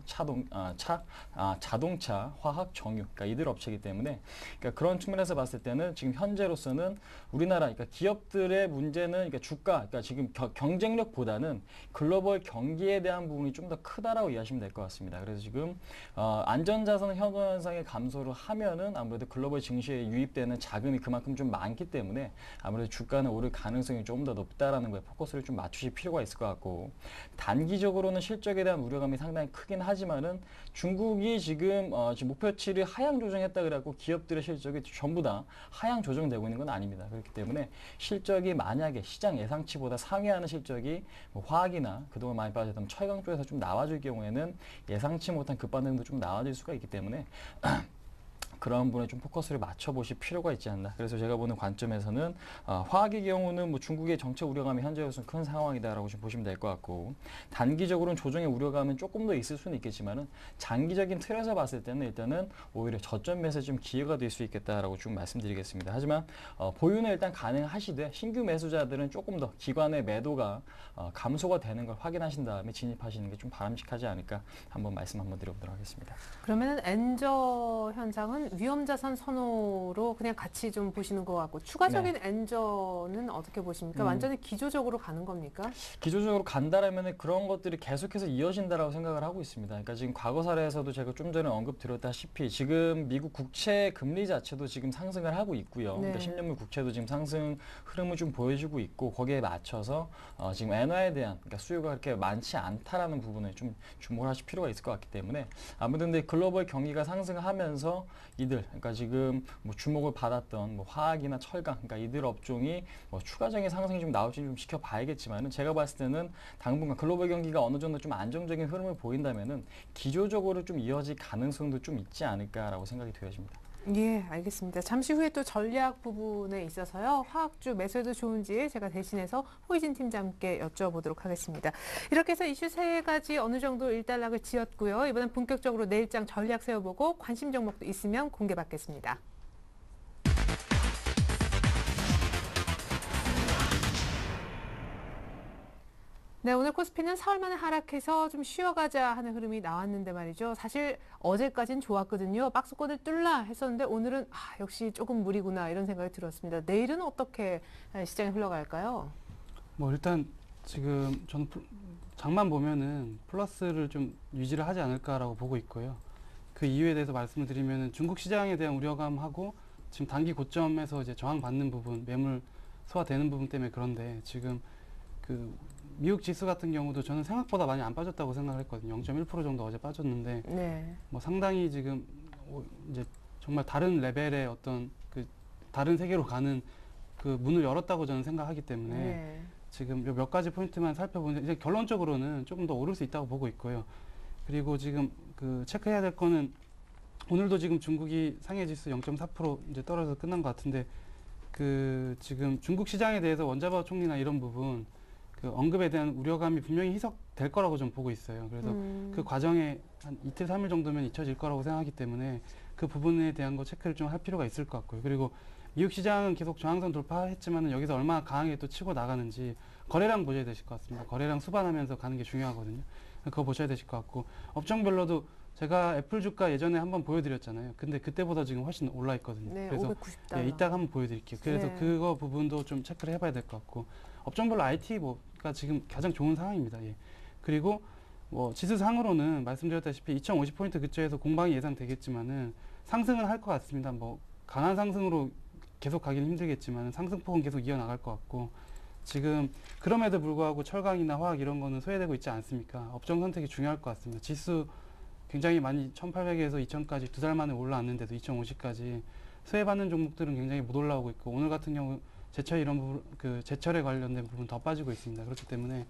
자동차, 화학, 정유, 그러니까 이들 업체이기 때문에 그러니까 그런 측면에서 봤을 때는 지금 현재로서는 우리나라 그러니까 기업들의 문제는 그러니까 주가, 그러니까 지금 경쟁력보다는 글로벌 경기에 대한 부분이 좀 더 크다라고 이해하시면 될 것 같습니다. 그래서 지금 안전자산 현상의 감소를 하면은 아무래도 글로벌 증시에 유입되는 자금이 그만큼 좀 많기 때문에 아무래도 주가는 오를 가능성이 좀 더 높다라는 거에 포커스를 좀 맞추실 필요가 있을 것 같고, 단기적으로는 실적에 대한 우려감이 상당히 크긴 하지만은 중국이 지금 목표치를 하향 조정했다 그래갖고 기업들의 실적이 전부 다 하향 조정되고 있는 건 아닙니다. 그렇기 때문에 실적이 만약에 시장 예상치보다 상회하는 실적이 뭐 화학이나 그동안 많이 빠졌던 철강 쪽에서 좀 나와줄 경우에는 예상치 못한 급반등도 좀 나와질 수가 있기 때문에 그런 부분에 좀 포커스를 맞춰보실 필요가 있지 않나. 그래서 제가 보는 관점에서는 화학의 경우는 뭐 중국의 정책 우려감이 현재로서는 큰 상황이다라고 좀 보시면 될 것 같고, 단기적으로는 조정의 우려감은 조금 더 있을 수는 있겠지만은 장기적인 틀에서 봤을 때는 일단은 오히려 저점 매수에 좀 기회가 될 수 있겠다라고 좀 말씀드리겠습니다. 하지만 보유는 일단 가능하시되 신규 매수자들은 조금 더 기관의 매도가 감소가 되는 걸 확인하신 다음에 진입하시는 게 좀 바람직하지 않을까 한번 말씀 한번 드려보도록 하겠습니다. 그러면은 엔저 현상은 위험자산 선호로 그냥 같이 좀 보시는 것 같고, 추가적인 엔저는 어떻게 보십니까? 완전히 기조적으로 가는 겁니까? 기조적으로 간다라면 그런 것들이 계속해서 이어진다라고 생각을 하고 있습니다. 그러니까 지금 과거 사례에서도 제가 좀 전에 언급드렸다시피 지금 미국 국채 금리 자체도 지금 상승을 하고 있고요. 네. 그러니까 10년물 국채도 지금 상승 흐름을 좀 보여주고 있고, 거기에 맞춰서 지금 엔화에 대한 그러니까 수요가 그렇게 많지 않다라는 부분에 좀 주목을 하실 필요가 있을 것 같기 때문에 아무튼 근데 글로벌 경기가 상승하면서 이들 그러니까 지금 뭐 주목을 받았던 뭐 화학이나 철강 그러니까 이들 업종이 뭐 추가적인 상승이 좀 나올지 좀 지켜봐야겠지만은 제가 봤을 때는 당분간 글로벌 경기가 어느 정도 좀 안정적인 흐름을 보인다면은 기조적으로 좀 이어질 가능성도 좀 있지 않을까라고 생각이 되어집니다. 예, 알겠습니다. 잠시 후에 또 전략 부분에 있어서요. 화학주 매수해도 좋은지 제가 대신해서 호이진 팀장님께 여쭤보도록 하겠습니다. 이렇게 해서 이슈 세 가지 어느 정도 일단락을 지었고요. 이번엔 본격적으로 내일장 전략 세워보고 관심 종목도 있으면 공개받겠습니다. 네, 오늘 코스피는 사흘 만에 하락해서 좀 쉬어가자 하는 흐름이 나왔는데 말이죠. 사실 어제까진 좋았거든요. 박스권을 뚫라 했었는데 오늘은 역시 조금 무리구나 이런 생각이 들었습니다. 내일은 어떻게 시장이 흘러갈까요? 뭐 일단 지금 저는 장만 보면은 플러스를 좀 유지를 하지 않을까라고 보고 있고요. 그 이유에 대해서 말씀을 드리면은 중국 시장에 대한 우려감하고 지금 단기 고점에서 이제 저항받는 부분, 매물 소화되는 부분 때문에 그런데 지금 그 미국 지수 같은 경우도 저는 생각보다 많이 안 빠졌다고 생각을 했거든요. 0.1% 정도 어제 빠졌는데 네. 뭐 상당히 지금 이제 정말 다른 레벨의 어떤 그 다른 세계로 가는 그 문을 열었다고 저는 생각하기 때문에 네. 지금 몇 가지 포인트만 살펴보면 이제 결론적으로는 조금 더 오를 수 있다고 보고 있고요. 그리고 지금 그 체크해야 될 거는 오늘도 지금 중국이 상해 지수 0.4% 이제 떨어져서 끝난 것 같은데 그 지금 중국 시장에 대해서 원자바오 총리나 이런 부분 그 언급에 대한 우려감이 분명히 희석될 거라고 좀 보고 있어요. 그래서 그 과정에 한 이틀, 3일 정도면 잊혀질 거라고 생각하기 때문에 그 부분에 대한 거 체크를 좀 할 필요가 있을 것 같고요. 그리고 미국 시장은 계속 저항선 돌파했지만 여기서 얼마나 강하게 또 치고 나가는지 거래량 보셔야 되실 것 같습니다. 거래량 수반하면서 가는 게 중요하거든요. 그거 보셔야 되실 것 같고, 업종별로도 제가 애플 주가 예전에 한번 보여드렸잖아요. 근데 그때보다 지금 훨씬 올라 있거든요. 네, 그래서 590달러. 예, 이따가 한번 보여드릴게요. 그래서 네. 그거 부분도 좀 체크를 해봐야 될 것 같고, 업종별로 IT가 지금 가장 좋은 상황입니다. 예. 그리고 뭐 지수상으로는 말씀드렸다시피 2050포인트 근처에서 공방이 예상되겠지만은 상승은 할 것 같습니다. 뭐 강한 상승으로 계속 가기는 힘들겠지만 상승폭은 계속 이어나갈 것 같고, 지금 그럼에도 불구하고 철강이나 화학 이런 거는 소외되고 있지 않습니까? 업종 선택이 중요할 것 같습니다. 지수 굉장히 많이 1800에서 2000까지 두 달 만에 올라왔는데도 2050까지 소외받는 종목들은 굉장히 못 올라오고 있고, 오늘 같은 경우 제철 이런 부분, 그 제철에 관련된 부분 더 빠지고 있습니다. 그렇기 때문에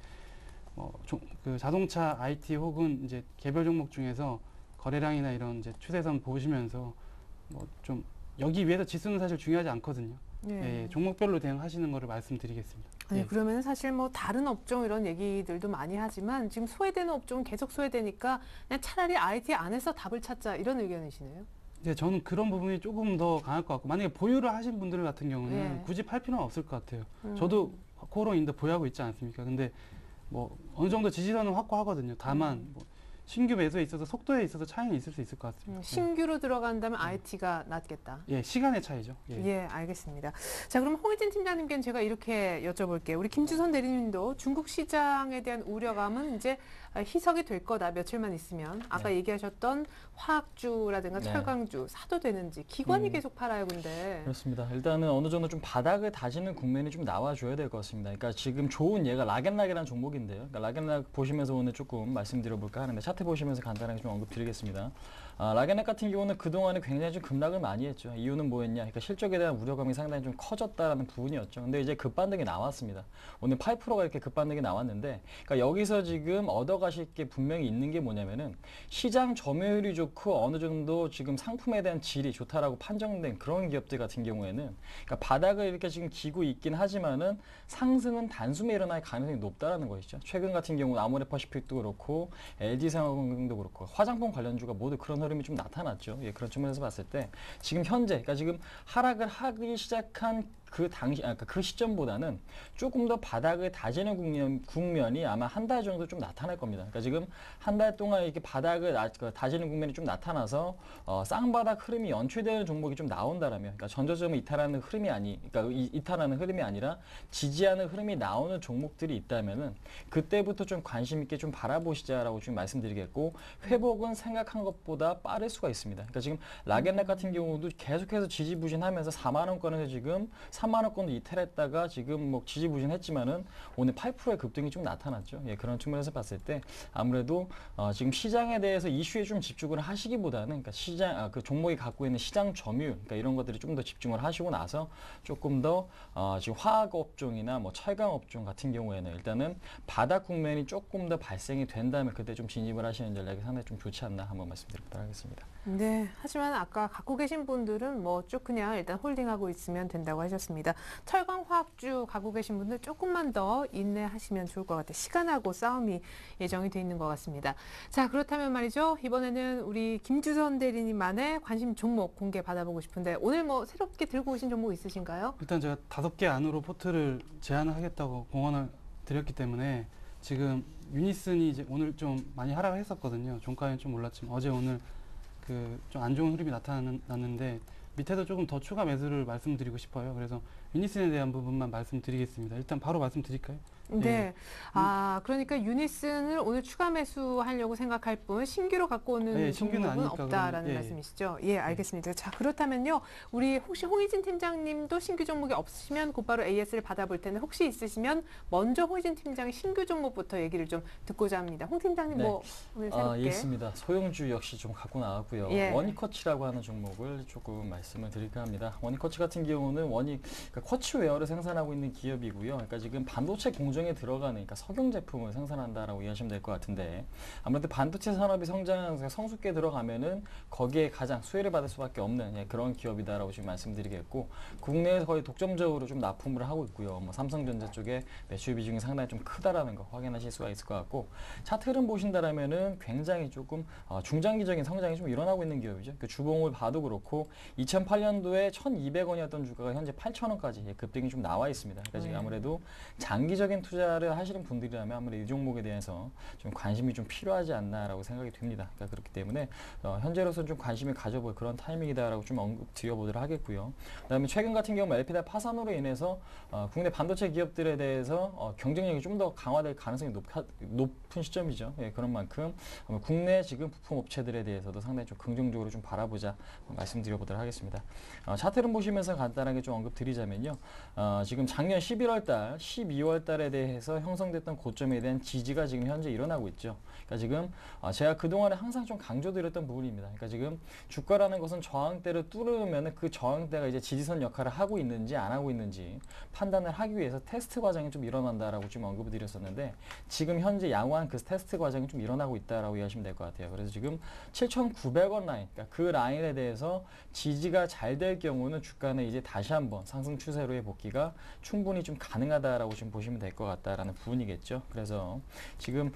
그 자동차, IT 혹은 이제 개별 종목 중에서 거래량이나 이런 이제 추세선 보시면서 뭐 좀 여기 위에서 지수는 사실 중요하지 않거든요. 네. 예, 종목별로 대응하시는 거를 말씀드리겠습니다. 아니, 예. 그러면 사실 뭐 다른 업종 이런 얘기들도 많이 하지만 지금 소외되는 업종은 계속 소외되니까 그냥 차라리 IT 안에서 답을 찾자 이런 의견이시네요. 네, 저는 그런 부분이 조금 더 강할 것 같고, 만약에 보유를 하신 분들 같은 경우는 예. 굳이 팔 필요는 없을 것 같아요. 음. 저도 코어로인데 보유하고 있지 않습니까? 근데 뭐 어느 정도 지지선은 확고하거든요. 다만 뭐 신규 매수에 있어서 속도에 있어서 차이는 있을 수 있을 것 같습니다. 신규로 들어간다면 IT가 낫겠다. 예, 시간의 차이죠. 예. 예, 알겠습니다. 자, 그럼 홍희진 팀장님께는 제가 이렇게 여쭤볼게요. 우리 김주선 대리님도 중국 시장에 대한 우려감은 이제 희석이 될 거다. 며칠만 있으면. 아까 네. 얘기하셨던 화학주라든가 네. 철강주 사도 되는지. 기관이 계속 팔아요, 근데. 그렇습니다. 일단은 어느 정도 좀 바닥을 다지는 국면이 좀 나와줘야 될 것 같습니다. 그러니까 지금 좋은 예가 락앤락이라는 종목인데요. 그러니까 락앤락 보시면서 오늘 조금 말씀드려볼까 하는데 차트 보시면서 간단하게 좀 언급드리겠습니다. 락앤락 같은 경우는 그동안에 굉장히 좀 급락을 많이 했죠. 이유는 뭐였냐? 그러니까 실적에 대한 우려감이 상당히 좀 커졌다라는 부분이었죠. 근데 이제 급반등이 나왔습니다. 오늘 8%가 이렇게 급반등이 나왔는데, 그러니까 여기서 지금 얻어가실 게 분명히 있는 게 뭐냐면은 시장 점유율이 좋고 어느 정도 지금 상품에 대한 질이 좋다라고 판정된 그런 기업들 같은 경우에는, 그러니까 바닥을 이렇게 지금 기고 있긴 하지만은 상승은 단숨에 일어날 가능성이 높다라는 것이죠. 최근 같은 경우 아모레퍼시픽도 그렇고 LG생활건강도 그렇고 화장품 관련주가 모두 그런 흐름이 좀 나타났죠. 예, 그런 측면에서 봤을 때 지금 현재, 그러니까 지금 하락을 하기 시작한 그 당시, 그러니까 그 시점보다는 조금 더 바닥을 다지는 국면이 아마 한 달 정도 좀 나타날 겁니다. 그러니까 지금 한 달 동안 이렇게 바닥을 다지는 국면이 좀 나타나서 쌍바닥 흐름이 연출되는 종목이 좀 나온다라면, 그러니까 전저점을 이탈하는 흐름이 그러니까 이탈하는 흐름이 아니라 지지하는 흐름이 나오는 종목들이 있다면은 그때부터 좀 관심 있게 좀 바라보시자라고 지금 말씀드리겠고, 회복은 생각한 것보다 빠를 수가 있습니다. 그러니까 지금 락앤락 같은 경우도 계속해서 지지부진하면서 4만 원권에서 지금 3만 원권도 이탈했다가 지금 뭐 지지부진했지만은 오늘 8%의 급등이 좀 나타났죠. 예, 그런 측면에서 봤을 때 아무래도 지금 시장에 대해서 이슈에 좀 집중을 하시기보다는, 그러니까 그 종목이 갖고 있는 시장 점유율, 그러니까 이런 것들이 좀 더 집중을 하시고 나서 조금 더 지금 화학 업종이나 뭐 철강 업종 같은 경우에는 일단은 바닥 국면이 조금 더 발생이 된다면 그때 좀 진입을 하시는 전략이 상당히 좀 좋지 않나 한번 말씀드리도록 하겠습니다. 네. 하지만 아까 갖고 계신 분들은 뭐 쭉 그냥 일단 홀딩하고 있으면 된다고 하셨습니다. 철강 화학주 갖고 계신 분들 조금만 더 인내하시면 좋을 것 같아요. 시간하고 싸움이 예정이 돼 있는 것 같습니다. 자, 그렇다면 말이죠. 이번에는 우리 김주선 대리님만의 관심 종목 공개 받아보고 싶은데 오늘 뭐 새롭게 들고 오신 종목 있으신가요? 일단 제가 5개 안으로 포트를 제안을 하겠다고 공언을 드렸기 때문에 지금 유니슨이 이제 오늘 좀 많이 하락을 했었거든요. 종가는 좀 올랐지만 어제 오늘 그 좀 안 좋은 흐름이 나타났는데 밑에도 조금 더 추가 매수를 말씀드리고 싶어요. 그래서 유니슨에 대한 부분만 말씀드리겠습니다. 일단 바로 말씀드릴까요? 네. 아, 그러니까 유니슨을 오늘 추가 매수하려고 생각할 뿐 신규로 갖고 오는 네, 신규는 종목은 아니니까 없다라는 그러면, 예, 말씀이시죠? 예, 알겠습니다. 자, 그렇다면요. 우리 혹시 홍희진 팀장님도 신규 종목이 없으시면 곧바로 AS를 받아볼 텐데 혹시 있으시면 먼저 홍희진 팀장의 신규 종목부터 얘기를 좀 듣고자 합니다. 홍 팀장님 네. 뭐 오늘 새롭게 예, 있습니다. 소형주 역시 좀 갖고 나왔고요. 예. 원익커치라고 하는 종목을 조금 말씀을 드릴까 합니다. 원익커치 같은 경우는 그러니까 커치웨어를 생산하고 있는 기업이고요. 그러니까 지금 반도체 공정에 들어가는, 그러니까 석영 제품을 생산한다라고 이해하시면 될 것 같은데, 아무래도 반도체 산업이 성숙게 들어가면은 거기에 가장 수혜를 받을 수밖에 없는 그런 기업이다라고 지금 말씀드리겠고, 국내에서 거의 독점적으로 좀 납품을 하고 있고요. 뭐 삼성전자 쪽에 매출 비중이 상당히 좀 크다라는 거 확인하실 수가 있을 것 같고, 차트 흐름 보신다라면은 굉장히 조금 중장기적인 성장이 좀 일어나고 있는 기업이죠. 그 주봉을 봐도 그렇고 2008년도에 1,200원이었던 주가가 현재 8,000원까지 급등이 좀 나와 있습니다. 그러니까 지금 아무래도 장기적인 투자를 하시는 분들이라면 아무래도 이 종목에 대해서 좀 관심이 좀 필요하지 않나라고 생각이 됩니다. 그러니까 그렇기 때문에 현재로서는 좀 관심을 가져볼 그런 타이밍이다라고 좀 언급 드려보도록 하겠고요. 그다음에 최근 같은 경우 LP달 파산으로 인해서 국내 반도체 기업들에 대해서 경쟁력이 좀 더 강화될 가능성이 높은 시점이죠. 예, 그런 만큼 국내 지금 부품 업체들에 대해서도 상당히 좀 긍정적으로 좀 바라보자 말씀드려보도록 하겠습니다. 차트를 보시면서 간단하게 좀 언급드리자면요. 지금 작년 11월 달, 12월 달에 대해서 형성됐던 고점에 대한 지지가 지금 현재 일어나고 있죠. 그러니까 지금 제가 그동안에 항상 좀 강조드렸던 부분입니다. 그러니까 지금 주가라는 것은 저항대를 뚫으면 그 저항대가 이제 지지선 역할을 하고 있는지 안 하고 있는지 판단을 하기 위해서 테스트 과정이 좀 일어난다라고 지금 언급을 드렸었는데, 지금 현재 양호한 그 테스트 과정이 좀 일어나고 있다라고 이해하시면 될 것 같아요. 그래서 지금 7,900원 라인, 그러니까 그 라인에 대해서 지지가 잘 될 경우는 주가는 이제 다시 한번 상승 추세로의 복귀가 충분히 좀 가능하다라고 지금 보시면 될 것 것 같다라는 부분이겠죠. 그래서 지금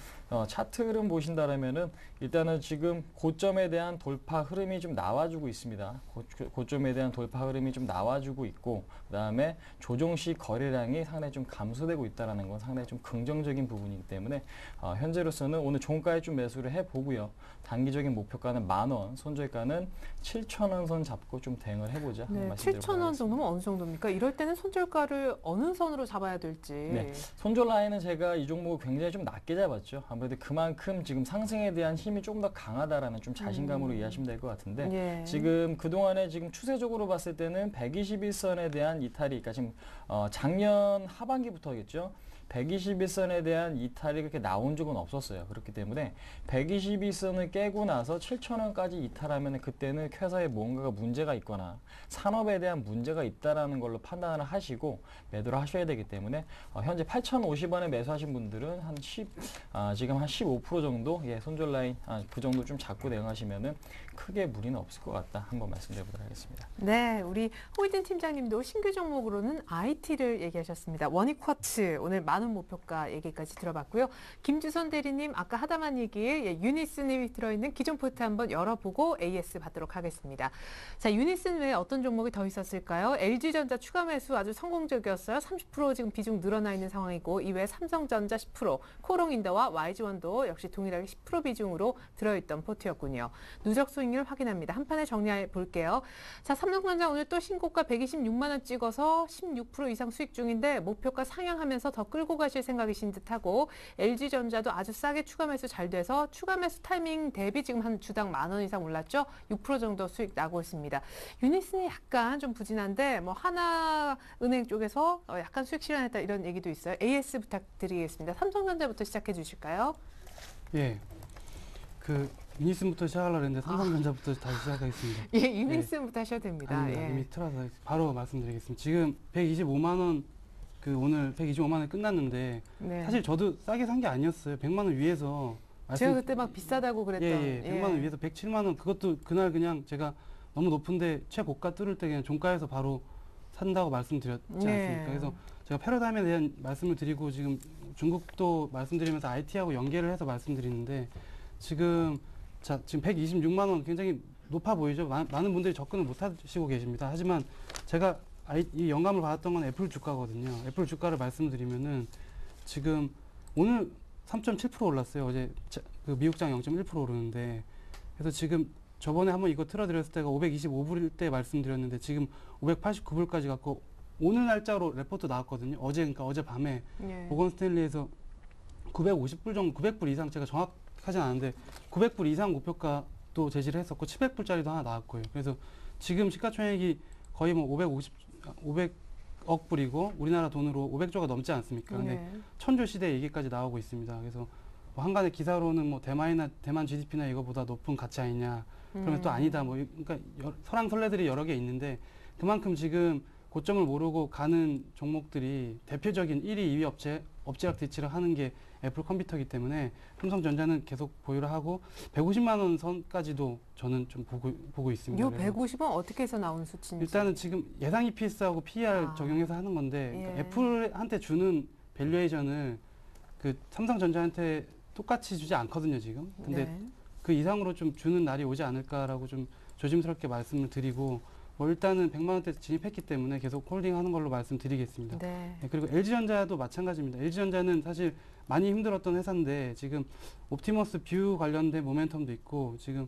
차트 흐름 보신다라면은 일단은 지금 고점에 대한 돌파 흐름이 좀 나와주고 있습니다. 고점에 대한 돌파 흐름이 좀 나와주고 있고, 그다음에 조정 시 거래량이 상당히 좀 감소되고 있다라는 건 상당히 좀 긍정적인 부분이기 때문에 현재로서는 오늘 종가에 좀 매수를 해보고요. 단기적인 목표가는 10,000원, 손절가는 7,000원 선 잡고 좀 대응을 해보자. 네, 7,000원 정도면 어느 정도입니까? 이럴 때는 손절가를 어느 선으로 잡아야 될지. 네, 손절 라인은 제가 이 종목을 굉장히 좀 낮게 잡았죠. 아무래도 그만큼 지금 상승에 대한 힘이 조금 더 강하다라는 좀 자신감으로 이해하시면 될 것 같은데, 예. 지금 그동안에 지금 추세적으로 봤을 때는 121선에 대한 이탈이, 그러니까 지금 작년 하반기부터겠죠. 121선에 대한 이탈이 그렇게 나온 적은 없었어요. 그렇기 때문에 121선을 깨고 나서 7,000원까지 이탈하면 그때는 회사에 뭔가가 문제가 있거나 산업에 대한 문제가 있다라는 걸로 판단을 하시고 매도를 하셔야 되기 때문에 현재 8,050원에 매수하신 분들은 지금 한 15% 정도 손절 라인 그 정도 좀 잡고 대응하시면은 크게 무리는 없을 것 같다. 한번 말씀드려보도록 하겠습니다. 네, 우리 홍의진 팀장님도 신규 종목으로는 IT를 얘기하셨습니다. 원익쿼츠 오늘 만원 목표가 얘기까지 들어봤고요. 김주선 대리님 아까 하다만 얘기에 유니슨이 들어있는 기존 포트 한번 열어보고 AS 받도록 하겠습니다. 자, 유니슨 외에 어떤 종목이 더 있었을까요? LG전자 추가 매수 아주 성공적이었어요. 30% 지금 비중 늘어나 있는 상황이고, 이외에 삼성전자 10%, 코롱인더와 YG원도 역시 동일하게 10% 비중으로 들어있던 포트였군요. 누적 수익률 확인합니다. 한 판에 정리해 볼게요. 자, 삼성전자 오늘 또 신고가 126만 원 찍어서 16% 이상 수익 중인데 목표가 상향하면서 더 끌고 가실 생각이신 듯하고, LG전자도 아주 싸게 추가 매수 잘 돼서 추가 매수 타이밍 대비 지금 한 주당 10,000원 이상 올랐죠. 6% 정도 수익 나고 있습니다. 유니슨이 약간 좀 부진한데 뭐 하나은행 쪽에서 약간 수익 실현했다 이런 얘기도 있어요. AS 부탁드리겠습니다. 삼성전자부터 시작해 주실까요? 예. 유니슨부터 시작하려고 했는데 삼성전자부터 다시 시작하겠습니다. 예, 유니슨부터 하셔도 됩니다. 아닙니다. 예. 이미 틀어서 바로 말씀드리겠습니다. 지금 125만 원, 오늘 125만 원 끝났는데 네. 사실 저도 싸게 산 게 아니었어요. 100만 원 위에서 제가 그때 막 비싸다고 그랬던. 예, 100만 원 위에서 107만 원, 그것도 그날 그냥 제가 너무 높은데 최고가 뚫을 때 그냥 종가에서 바로 산다고 말씀드렸지 않습니까? 네. 그래서 제가 패러다임에 대한 말씀을 드리고 지금 중국도 말씀드리면서 IT하고 연계를 해서 말씀드리는데, 지금 126만 원 굉장히 높아 보이죠? 많은 분들이 접근을 못 하시고 계십니다. 하지만 제가 이 영감을 받았던 건 애플 주가거든요. 애플 주가를 말씀드리면은 지금 오늘 3.7% 올랐어요. 어제 미국장 0.1% 오르는데, 그래서 지금 저번에 한번 이거 틀어드렸을 때가 525불일 때 말씀드렸는데 지금 589불까지 갔고, 오늘 날짜로 레포트 나왔거든요. 그러니까 어젯밤에 예. 모건 스탠리에서 950불 정도, 900불 이상, 제가 정확하진 않은데 900불 이상 목표가도 제시를 했었고 700불짜리도 하나 나왔고요. 그래서 지금 시가총액이 거의 뭐 500억 불이고 우리나라 돈으로 500조가 넘지 않습니까? 근데 네. 천조 시대 얘기까지 나오고 있습니다. 그래서 뭐 한간의 기사로는 뭐 대만 GDP나 이거보다 높은 가치 아니냐, 그러면 또 아니다, 뭐 그러니까 설왕설래들이 여러 개 있는데, 그만큼 지금 고점을 모르고 가는 종목들이 대표적인 1위, 2위 엎치락 뒤치락 하는 게 애플 컴퓨터이기 때문에 삼성전자는 계속 보유를 하고 150만 원 선까지도 저는 좀 보고 있습니다. 요 150원 어떻게 해서 나온 수치인지. 일단은 지금 예상 EPS하고 PER 적용해서 하는 건데, 예. 그러니까 애플한테 주는 밸류에이션을 삼성전자한테 똑같이 주지 않거든요, 지금. 근데 네. 그 이상으로 좀 주는 날이 오지 않을까라고 좀 조심스럽게 말씀을 드리고, 뭐 일단은 100만 원대 진입했기 때문에 계속 홀딩하는 걸로 말씀드리겠습니다. 네. 네, 그리고 LG전자도 마찬가지입니다. LG전자는 사실 많이 힘들었던 회사인데 지금 옵티머스 뷰 관련된 모멘텀도 있고, 지금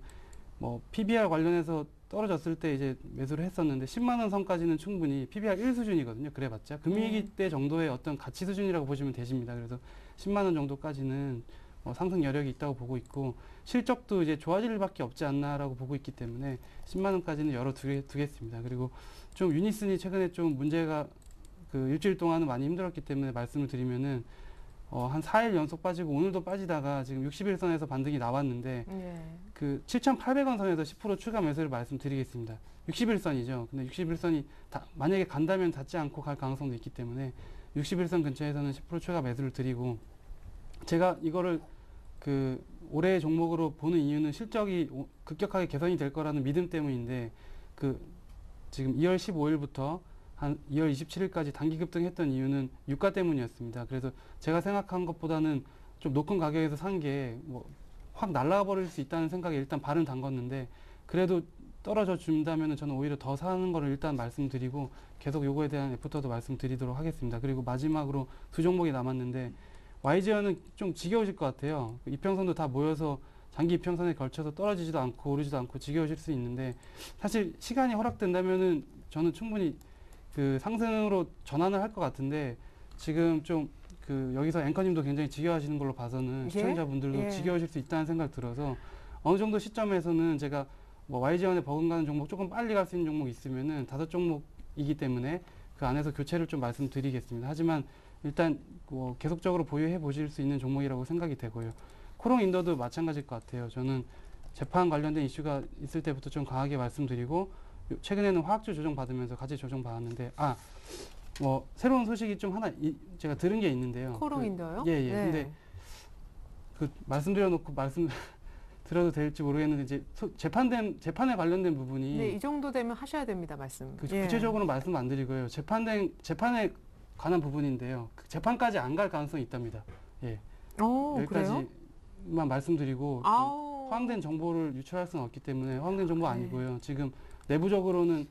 뭐 PBR 관련해서 떨어졌을 때 이제 매수를 했었는데 10만 원 선까지는 충분히 PBR 1 수준이거든요. 그래봤자 금융위기 때 정도의 어떤 가치 수준이라고 보시면 되십니다. 그래서 10만 원 정도까지는 상승 여력이 있다고 보고 있고, 실적도 이제 좋아질 일밖에 없지 않나라고 보고 있기 때문에 10만 원까지는 열어두겠습니다. 그리고 좀 유니슨이 최근에 좀 문제가 일주일 동안은 많이 힘들었기 때문에 말씀을 드리면은 한 4일 연속 빠지고 오늘도 빠지다가 지금 60일선에서 반등이 나왔는데, 예. 7,800원 선에서 10% 추가 매수를 말씀드리겠습니다. 60일선이죠. 근데 60일선이 만약에 간다면 닿지 않고 갈 가능성도 있기 때문에 60일선 근처에서는 10% 추가 매수를 드리고, 제가 이거를 올해의 종목으로 보는 이유는 실적이 급격하게 개선이 될 거라는 믿음 때문인데, 지금 2월 15일부터 한 2월 27일까지 단기 급등했던 이유는 유가 때문이었습니다. 그래서 제가 생각한 것보다는 좀 높은 가격에서 산 게 뭐 확 날아가 버릴 수 있다는 생각에 일단 발은 담궜는데, 그래도 떨어져 준다면 저는 오히려 더 사는 거를 일단 말씀드리고 계속 요거에 대한 애프터도 말씀드리도록 하겠습니다. 그리고 마지막으로 두 종목이 남았는데, YG연은 좀 지겨우실 것 같아요. 이평선도 다 모여서 장기 이평선에 걸쳐서 떨어지지도 않고 오르지도 않고 지겨우실 수 있는데, 사실 시간이 허락된다면은 저는 충분히 그 상승으로 전환을 할 것 같은데, 지금 좀 그 여기서 앵커님도 굉장히 지겨워하시는 걸로 봐서는 예? 시청자분들도 예. 지겨우실 수 있다는 생각 들어서, 어느 정도 시점에서는 제가 뭐 YG연에 버금가는 종목, 조금 빨리 갈 수 있는 종목 있으면은 5종목이기 때문에 그 안에서 교체를 좀 말씀드리겠습니다. 하지만 일단 뭐 계속적으로 보유해 보실 수 있는 종목이라고 생각이 되고요. 코롱인더도 마찬가지일 것 같아요. 저는 재판 관련된 이슈가 있을 때부터 좀 강하게 말씀드리고, 최근에는 화학주 조정 받으면서 가치 조정 받았는데, 뭐 새로운 소식이 좀 하나 제가 들은 게 있는데요. 코롱인더요? 예. 네. 근데 그 말씀드려놓고 들어도 될지 모르겠는데, 이제 재판에 관련된 부분이 네, 이 정도 되면 하셔야 됩니다, 말씀. 예. 구체적으로 말씀 안 드리고요. 재판에 관한 부분인데요. 그 재판까지 안 갈 가능성이 있답니다. 예. 그래요? 여기까지만 말씀드리고, 아우. 허황된 정보를 유출할 수는 없기 때문에 허황된 정보 아니고요. 지금 내부적으로는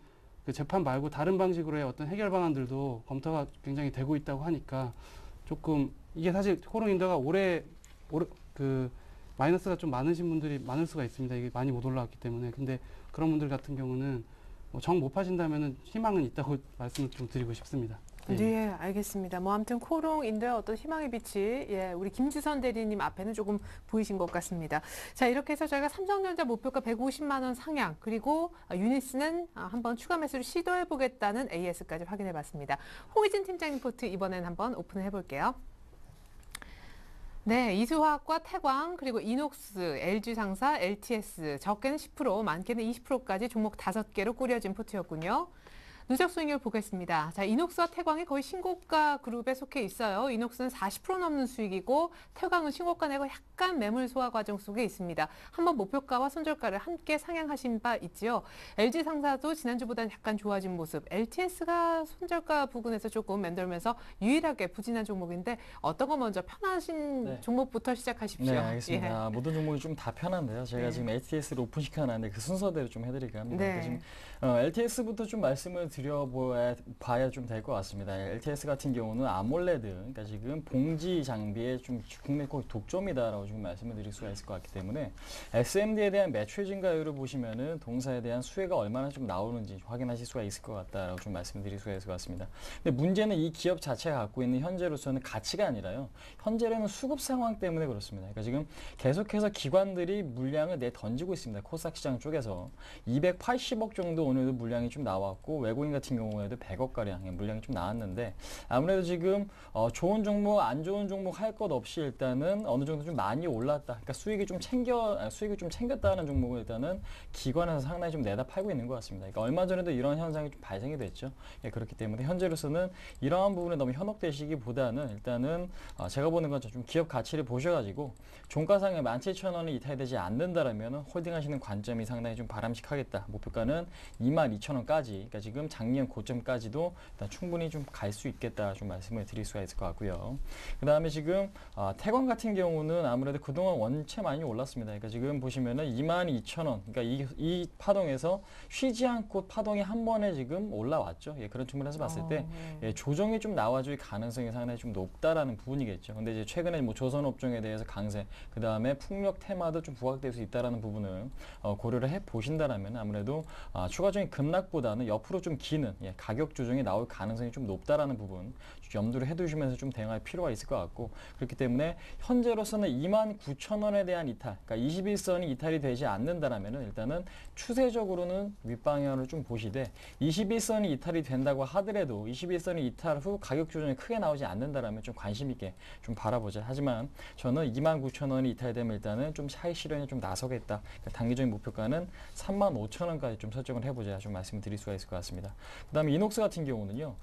그 재판 말고 다른 방식으로의 어떤 해결 방안들도 검토가 굉장히 되고 있다고 하니까, 조금 이게 사실 코롱인더가 올해 그 마이너스가 좀 많으신 분들이 많을 수가 있습니다. 이게 많이 못 올라왔기 때문에. 근데 그런 분들 같은 경우는 뭐 정 못 파신다면은 희망은 있다고 말씀을 좀 드리고 싶습니다. 네, 알겠습니다. 뭐 아무튼 코롱인더의 어떤 희망의 빛이 우리 김주선 대리님 앞에는 조금 보이신 것 같습니다. 자, 이렇게 해서 저희가 삼성전자 목표가 150만 원 상향, 그리고 유니스는 한번 추가 매수를 시도해 보겠다는 AS까지 확인해 봤습니다. 홍희진 팀장님 포트 이번엔 한번 오픈을 해 볼게요. 네, 이수화학과 태광, 그리고 이녹스, LG상사, LTS, 적게는 10%, 많게는 20%까지 종목 5개로 꾸려진 포트였군요. 누적 수익률 보겠습니다. 자, 이녹스와 태광이 거의 신고가 그룹에 속해 있어요. 이녹스는 40% 넘는 수익이고, 태광은 신고가 내고 약간 매물 소화 과정 속에 있습니다. 한번 목표가와 손절가를 함께 상향하신 바 있지요. LG상사도 지난주보다는 약간 좋아진 모습. LTS가 손절가 부근에서 조금 맴돌면서 유일하게 부진한 종목인데, 어떤 거 먼저 편하신 종목부터 시작하십시오. 네, 알겠습니다. 모든 종목이 좀 다 편한데요. 제가 지금 LTS를 오픈 시켜놨는데 그 순서대로 좀 해드릴까 합니다. 네. 지금 LTS부터 좀 말씀을 드려봐야 좀 될 것 같습니다. LTS 같은 경우는 아몰레드, 그러니까 지금 봉지 장비의 좀 국내 거의 독점이다라고 지금 말씀을 드릴 수가 있을 것 같기 때문에, SMD에 대한 매출 증가율을 보시면은 동사에 대한 수혜가 얼마나 좀 나오는지 확인하실 수가 있을 것 같다라고 좀 말씀드릴 수가 있을 것 같습니다. 근데 문제는 이 기업 자체가 갖고 있는 현재로서는 가치가 아니라요, 현재로는 수급 상황 때문에 그렇습니다. 그러니까 지금 계속해서 기관들이 물량을 던지고 있습니다. 코스닥 시장 쪽에서 280억 정도 오늘도 물량이 좀 나왔고, 외국인 같은 경우에도 100억 가량 물량이 좀 나왔는데, 아무래도 지금 좋은 종목, 안 좋은 종목 할 것 없이 일단은 어느 정도 좀 많이 올랐다. 그러니까 수익을 좀 챙겼다는 종목을 일단은 기관에서 상당히 좀 내다 팔고 있는 것 같습니다. 그러니까 얼마 전에도 이런 현상이 좀 발생이 됐죠. 그렇기 때문에 현재로서는 이러한 부분에 너무 현혹되시기보다는 일단은 제가 보는 건 좀 기업 가치를 보셔가지고 종가상에 17,000원이 이탈되지 않는다라면 홀딩하시는 관점이 상당히 좀 바람직하겠다. 목표가는 22,000원까지, 그러니까 지금 작년 고점까지도 일단 충분히 좀 갈 수 있겠다 좀 말씀을 드릴 수가 있을 것 같고요. 그 다음에 지금 태광 같은 경우는 아무래도 그동안 원체 많이 올랐습니다. 그러니까 지금 보시면은 22,000원, 그러니까 이 파동에서 쉬지 않고 파동이 한 번에 지금 올라왔죠. 그런 측면에서 봤을 때 조정이 좀 나와줄 가능성이 상당히 좀 높다라는 부분이겠죠. 근데 이제 최근에 뭐 조선업종에 대해서 강세, 그 다음에 풍력 테마도 좀 부각될 수 있다라는 부분을 고려를 해 보신다라면 아무래도 추가적인 급락보다는 옆으로 좀 기는 가격 조정이 나올 가능성이 좀 높다라는 부분 염두를 해두시면서 좀 대응할 필요가 있을 것 같고, 그렇기 때문에 현재로서는 29,000원에 대한 이탈, 그러니까 21선이 이탈이 되지 않는다라면 일단은 추세적으로는 윗방향을 좀 보시되, 21선이 이탈이 된다고 하더라도 21선이 이탈 후 가격 조정이 크게 나오지 않는다라면 좀 관심 있게 좀 바라보자. 하지만 저는 29,000원이 이탈되면 일단은 좀 차익 실현에 좀 나서겠다. 그러니까 단기적인 목표가는 35,000원까지 좀 설정을 해보자 좀 말씀을 드릴 수가 있을 것 같습니다. 있습니다. 그다음에 이녹스 같은 경우는요.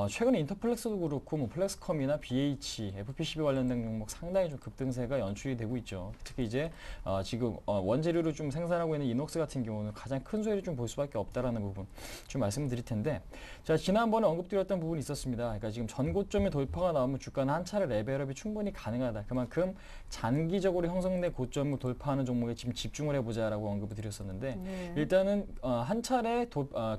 최근에 인터플렉스도 그렇고 뭐 플렉스컴이나 BH, FP12 관련된 종목 상당히 좀 급등세가 연출이 되고 있죠. 특히 이제 지금 원재료로 좀 생산하고 있는 이녹스 같은 경우는 가장 큰 수혜를 좀 볼 수밖에 없다라는 부분 좀 말씀드릴 텐데, 자 지난번에 언급드렸던 부분이 있었습니다. 그러니까 지금 전고점의 돌파가 나오면 주가는 한 차례 레벨업이 충분히 가능하다. 그만큼 장기적으로 형성된 고점을 돌파하는 종목에 지금 집중을 해보자라고 언급을 드렸었는데, 네. 일단은 한 차례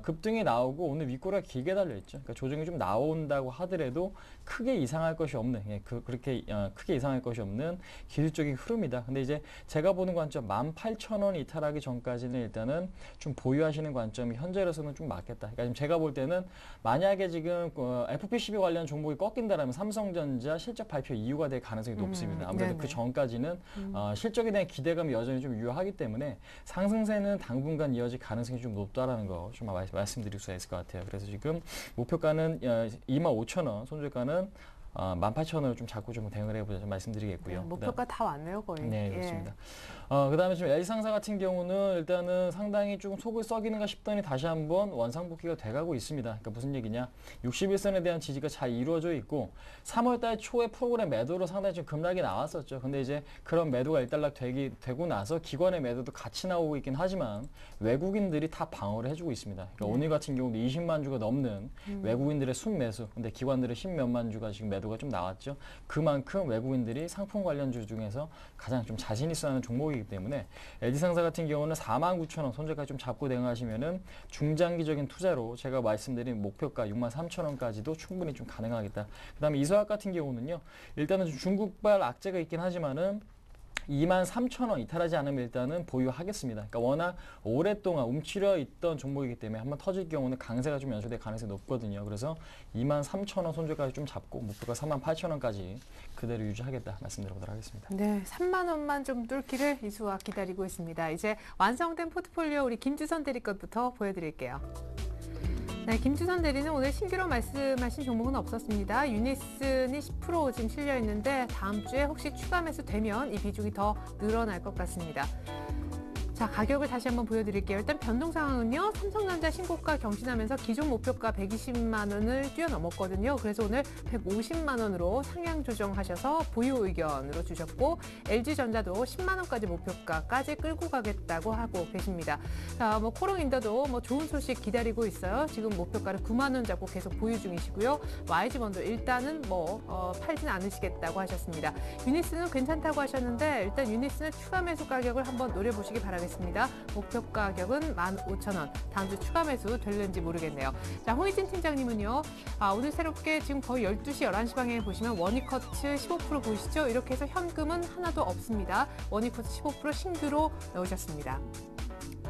급등이 나오고 오늘 윗꼬리가 길게 달려있죠. 그러니까 조정이 좀 나온다고 하더라도 크게 이상할 것이 없는, 그렇게 크게 이상할 것이 없는 기술적인 흐름이다. 근데 이제 제가 보는 관점 18,000원 이탈하기 전까지는 일단은 좀 보유하시는 관점이 현재로서는 좀 맞겠다. 그러니까 지금 제가 볼 때는 만약에 지금 FP12 관련 종목이 꺾인다라면 삼성전자 실적 발표 이유가 될 가능성이 높습니다. 아무래도 네네. 그 전까지는 실적에 대한 기대감이 여전히 좀 유효하기 때문에 상승세는 당분간 이어질 가능성이 좀 높다라는 거 좀 말씀드릴 수가 있을 것 같아요. 그래서 지금 목표가는 25,000원, 손절가는 18,000원을 좀 잡고 좀 대응을 해보자 좀 말씀드리겠고요. 네, 목표가 다 왔네요, 거의. 네, 예. 그렇습니다. 그다음에 지금 LG상사 같은 경우는 일단은 상당히 조금 속을 썩이는가 싶더니 다시 한번 원상복귀가 돼가고 있습니다. 그러니까 무슨 얘기냐? 61선에 대한 지지가 잘 이루어져 있고 3월달 초에 프로그램 매도로 상당히 좀 급락이 나왔었죠. 근데 이제 그런 매도가 일단락 되고 나서 기관의 매도도 같이 나오고 있긴 하지만 외국인들이 다 방어를 해주고 있습니다. 그러니까 오늘 같은 경우도 20만 주가 넘는 외국인들의 순매수, 근데 기관들의 10몇만 주가 지금 매도가 좀 나왔죠. 그만큼 외국인들이 상품 관련주 중에서 가장 좀 자신 있어 하는 종목이기 때문에 LG상사 같은 경우는 49,000원 손절까지 좀 잡고 대응하시면은 중장기적인 투자로 제가 말씀드린 목표가 63,000원까지도 충분히 좀 가능하겠다. 그다음에 이서학 같은 경우는요. 일단은 중국발 악재가 있긴 하지만은 23,000원 이탈하지 않으면 일단은 보유하겠습니다. 그러니까 워낙 오랫동안 움츠려 있던 종목이기 때문에 한번 터질 경우는 강세가 좀 연출될 가능성이 높거든요. 그래서 23,000원 손절까지 좀 잡고 목표가 38,000원까지 그대로 유지하겠다 말씀드려보도록 하겠습니다. 네, 3만 원만 좀 뚫기를 이수학 기다리고 있습니다. 이제 완성된 포트폴리오 우리 김주선 대리 것부터 보여드릴게요. 네, 김주선 대리는 오늘 신규로 말씀하신 종목은 없었습니다. 유니슨이 10% 지금 실려 있는데 다음 주에 혹시 추가 매수 되면 이 비중이 더 늘어날 것 같습니다. 자, 가격을 다시 한번 보여드릴게요. 일단 변동 상황은요. 삼성전자 신고가 경신하면서 기존 목표가 120만 원을 뛰어넘었거든요. 그래서 오늘 150만 원으로 상향 조정하셔서 보유 의견으로 주셨고 LG전자도 10만 원까지 목표가까지 끌고 가겠다고 하고 계십니다. 자, 뭐 코롱인더도 뭐 좋은 소식 기다리고 있어요. 지금 목표가를 9만 원 잡고 계속 보유 중이시고요. YG원도 일단은 팔진 않으시겠다고 하셨습니다. 유니스는 괜찮다고 하셨는데 일단 유니스는 추가 매수 가격을 한번 노려보시기 바라겠습니다. 목표 가격은 15,000원. 다음 주 추가 매수 될는지 모르겠네요. 자, 홍희진 팀장님은요. 오늘 새롭게 지금 거의 12시, 11시 방향에 보시면 원이커츠 15% 보이시죠? 이렇게 해서 현금은 하나도 없습니다. 원이커츠 15% 신규로 넣으셨습니다.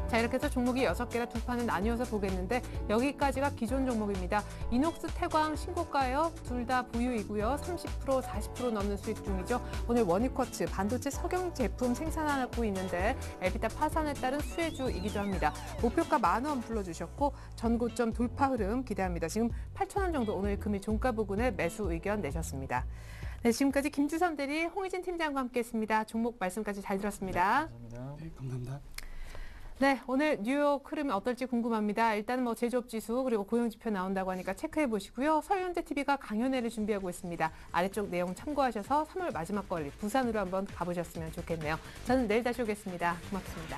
자, 이렇게 해서 종목이 6개라 두 판을 나뉘어서 보겠는데 여기까지가 기존 종목입니다. 이녹스, 태광, 신고가예요. 둘 다 보유이고요. 30%, 40% 넘는 수익 중이죠. 오늘 원이쿼츠 반도체 석영 제품 생산하고 있는데 에비타 파산에 따른 수혜주이기도 합니다. 목표가 10,000원 불러주셨고 전고점 돌파 흐름 기대합니다. 지금 8,000원 정도 오늘 금일 종가 부근에 매수 의견 내셨습니다. 네, 지금까지 김주선 대리, 홍희진 팀장과 함께했습니다. 종목 말씀까지 잘 들었습니다. 감사합니다. 네, 감사합니다. 네, 오늘 뉴욕 흐름이 어떨지 궁금합니다. 일단은 뭐 제조업 지수 그리고 고용 지표 나온다고 하니까 체크해 보시고요. 서현대TV가 강연회를 준비하고 있습니다. 아래쪽 내용 참고하셔서 3월 마지막 거리 부산으로 한번 가보셨으면 좋겠네요. 저는 내일 다시 오겠습니다. 고맙습니다.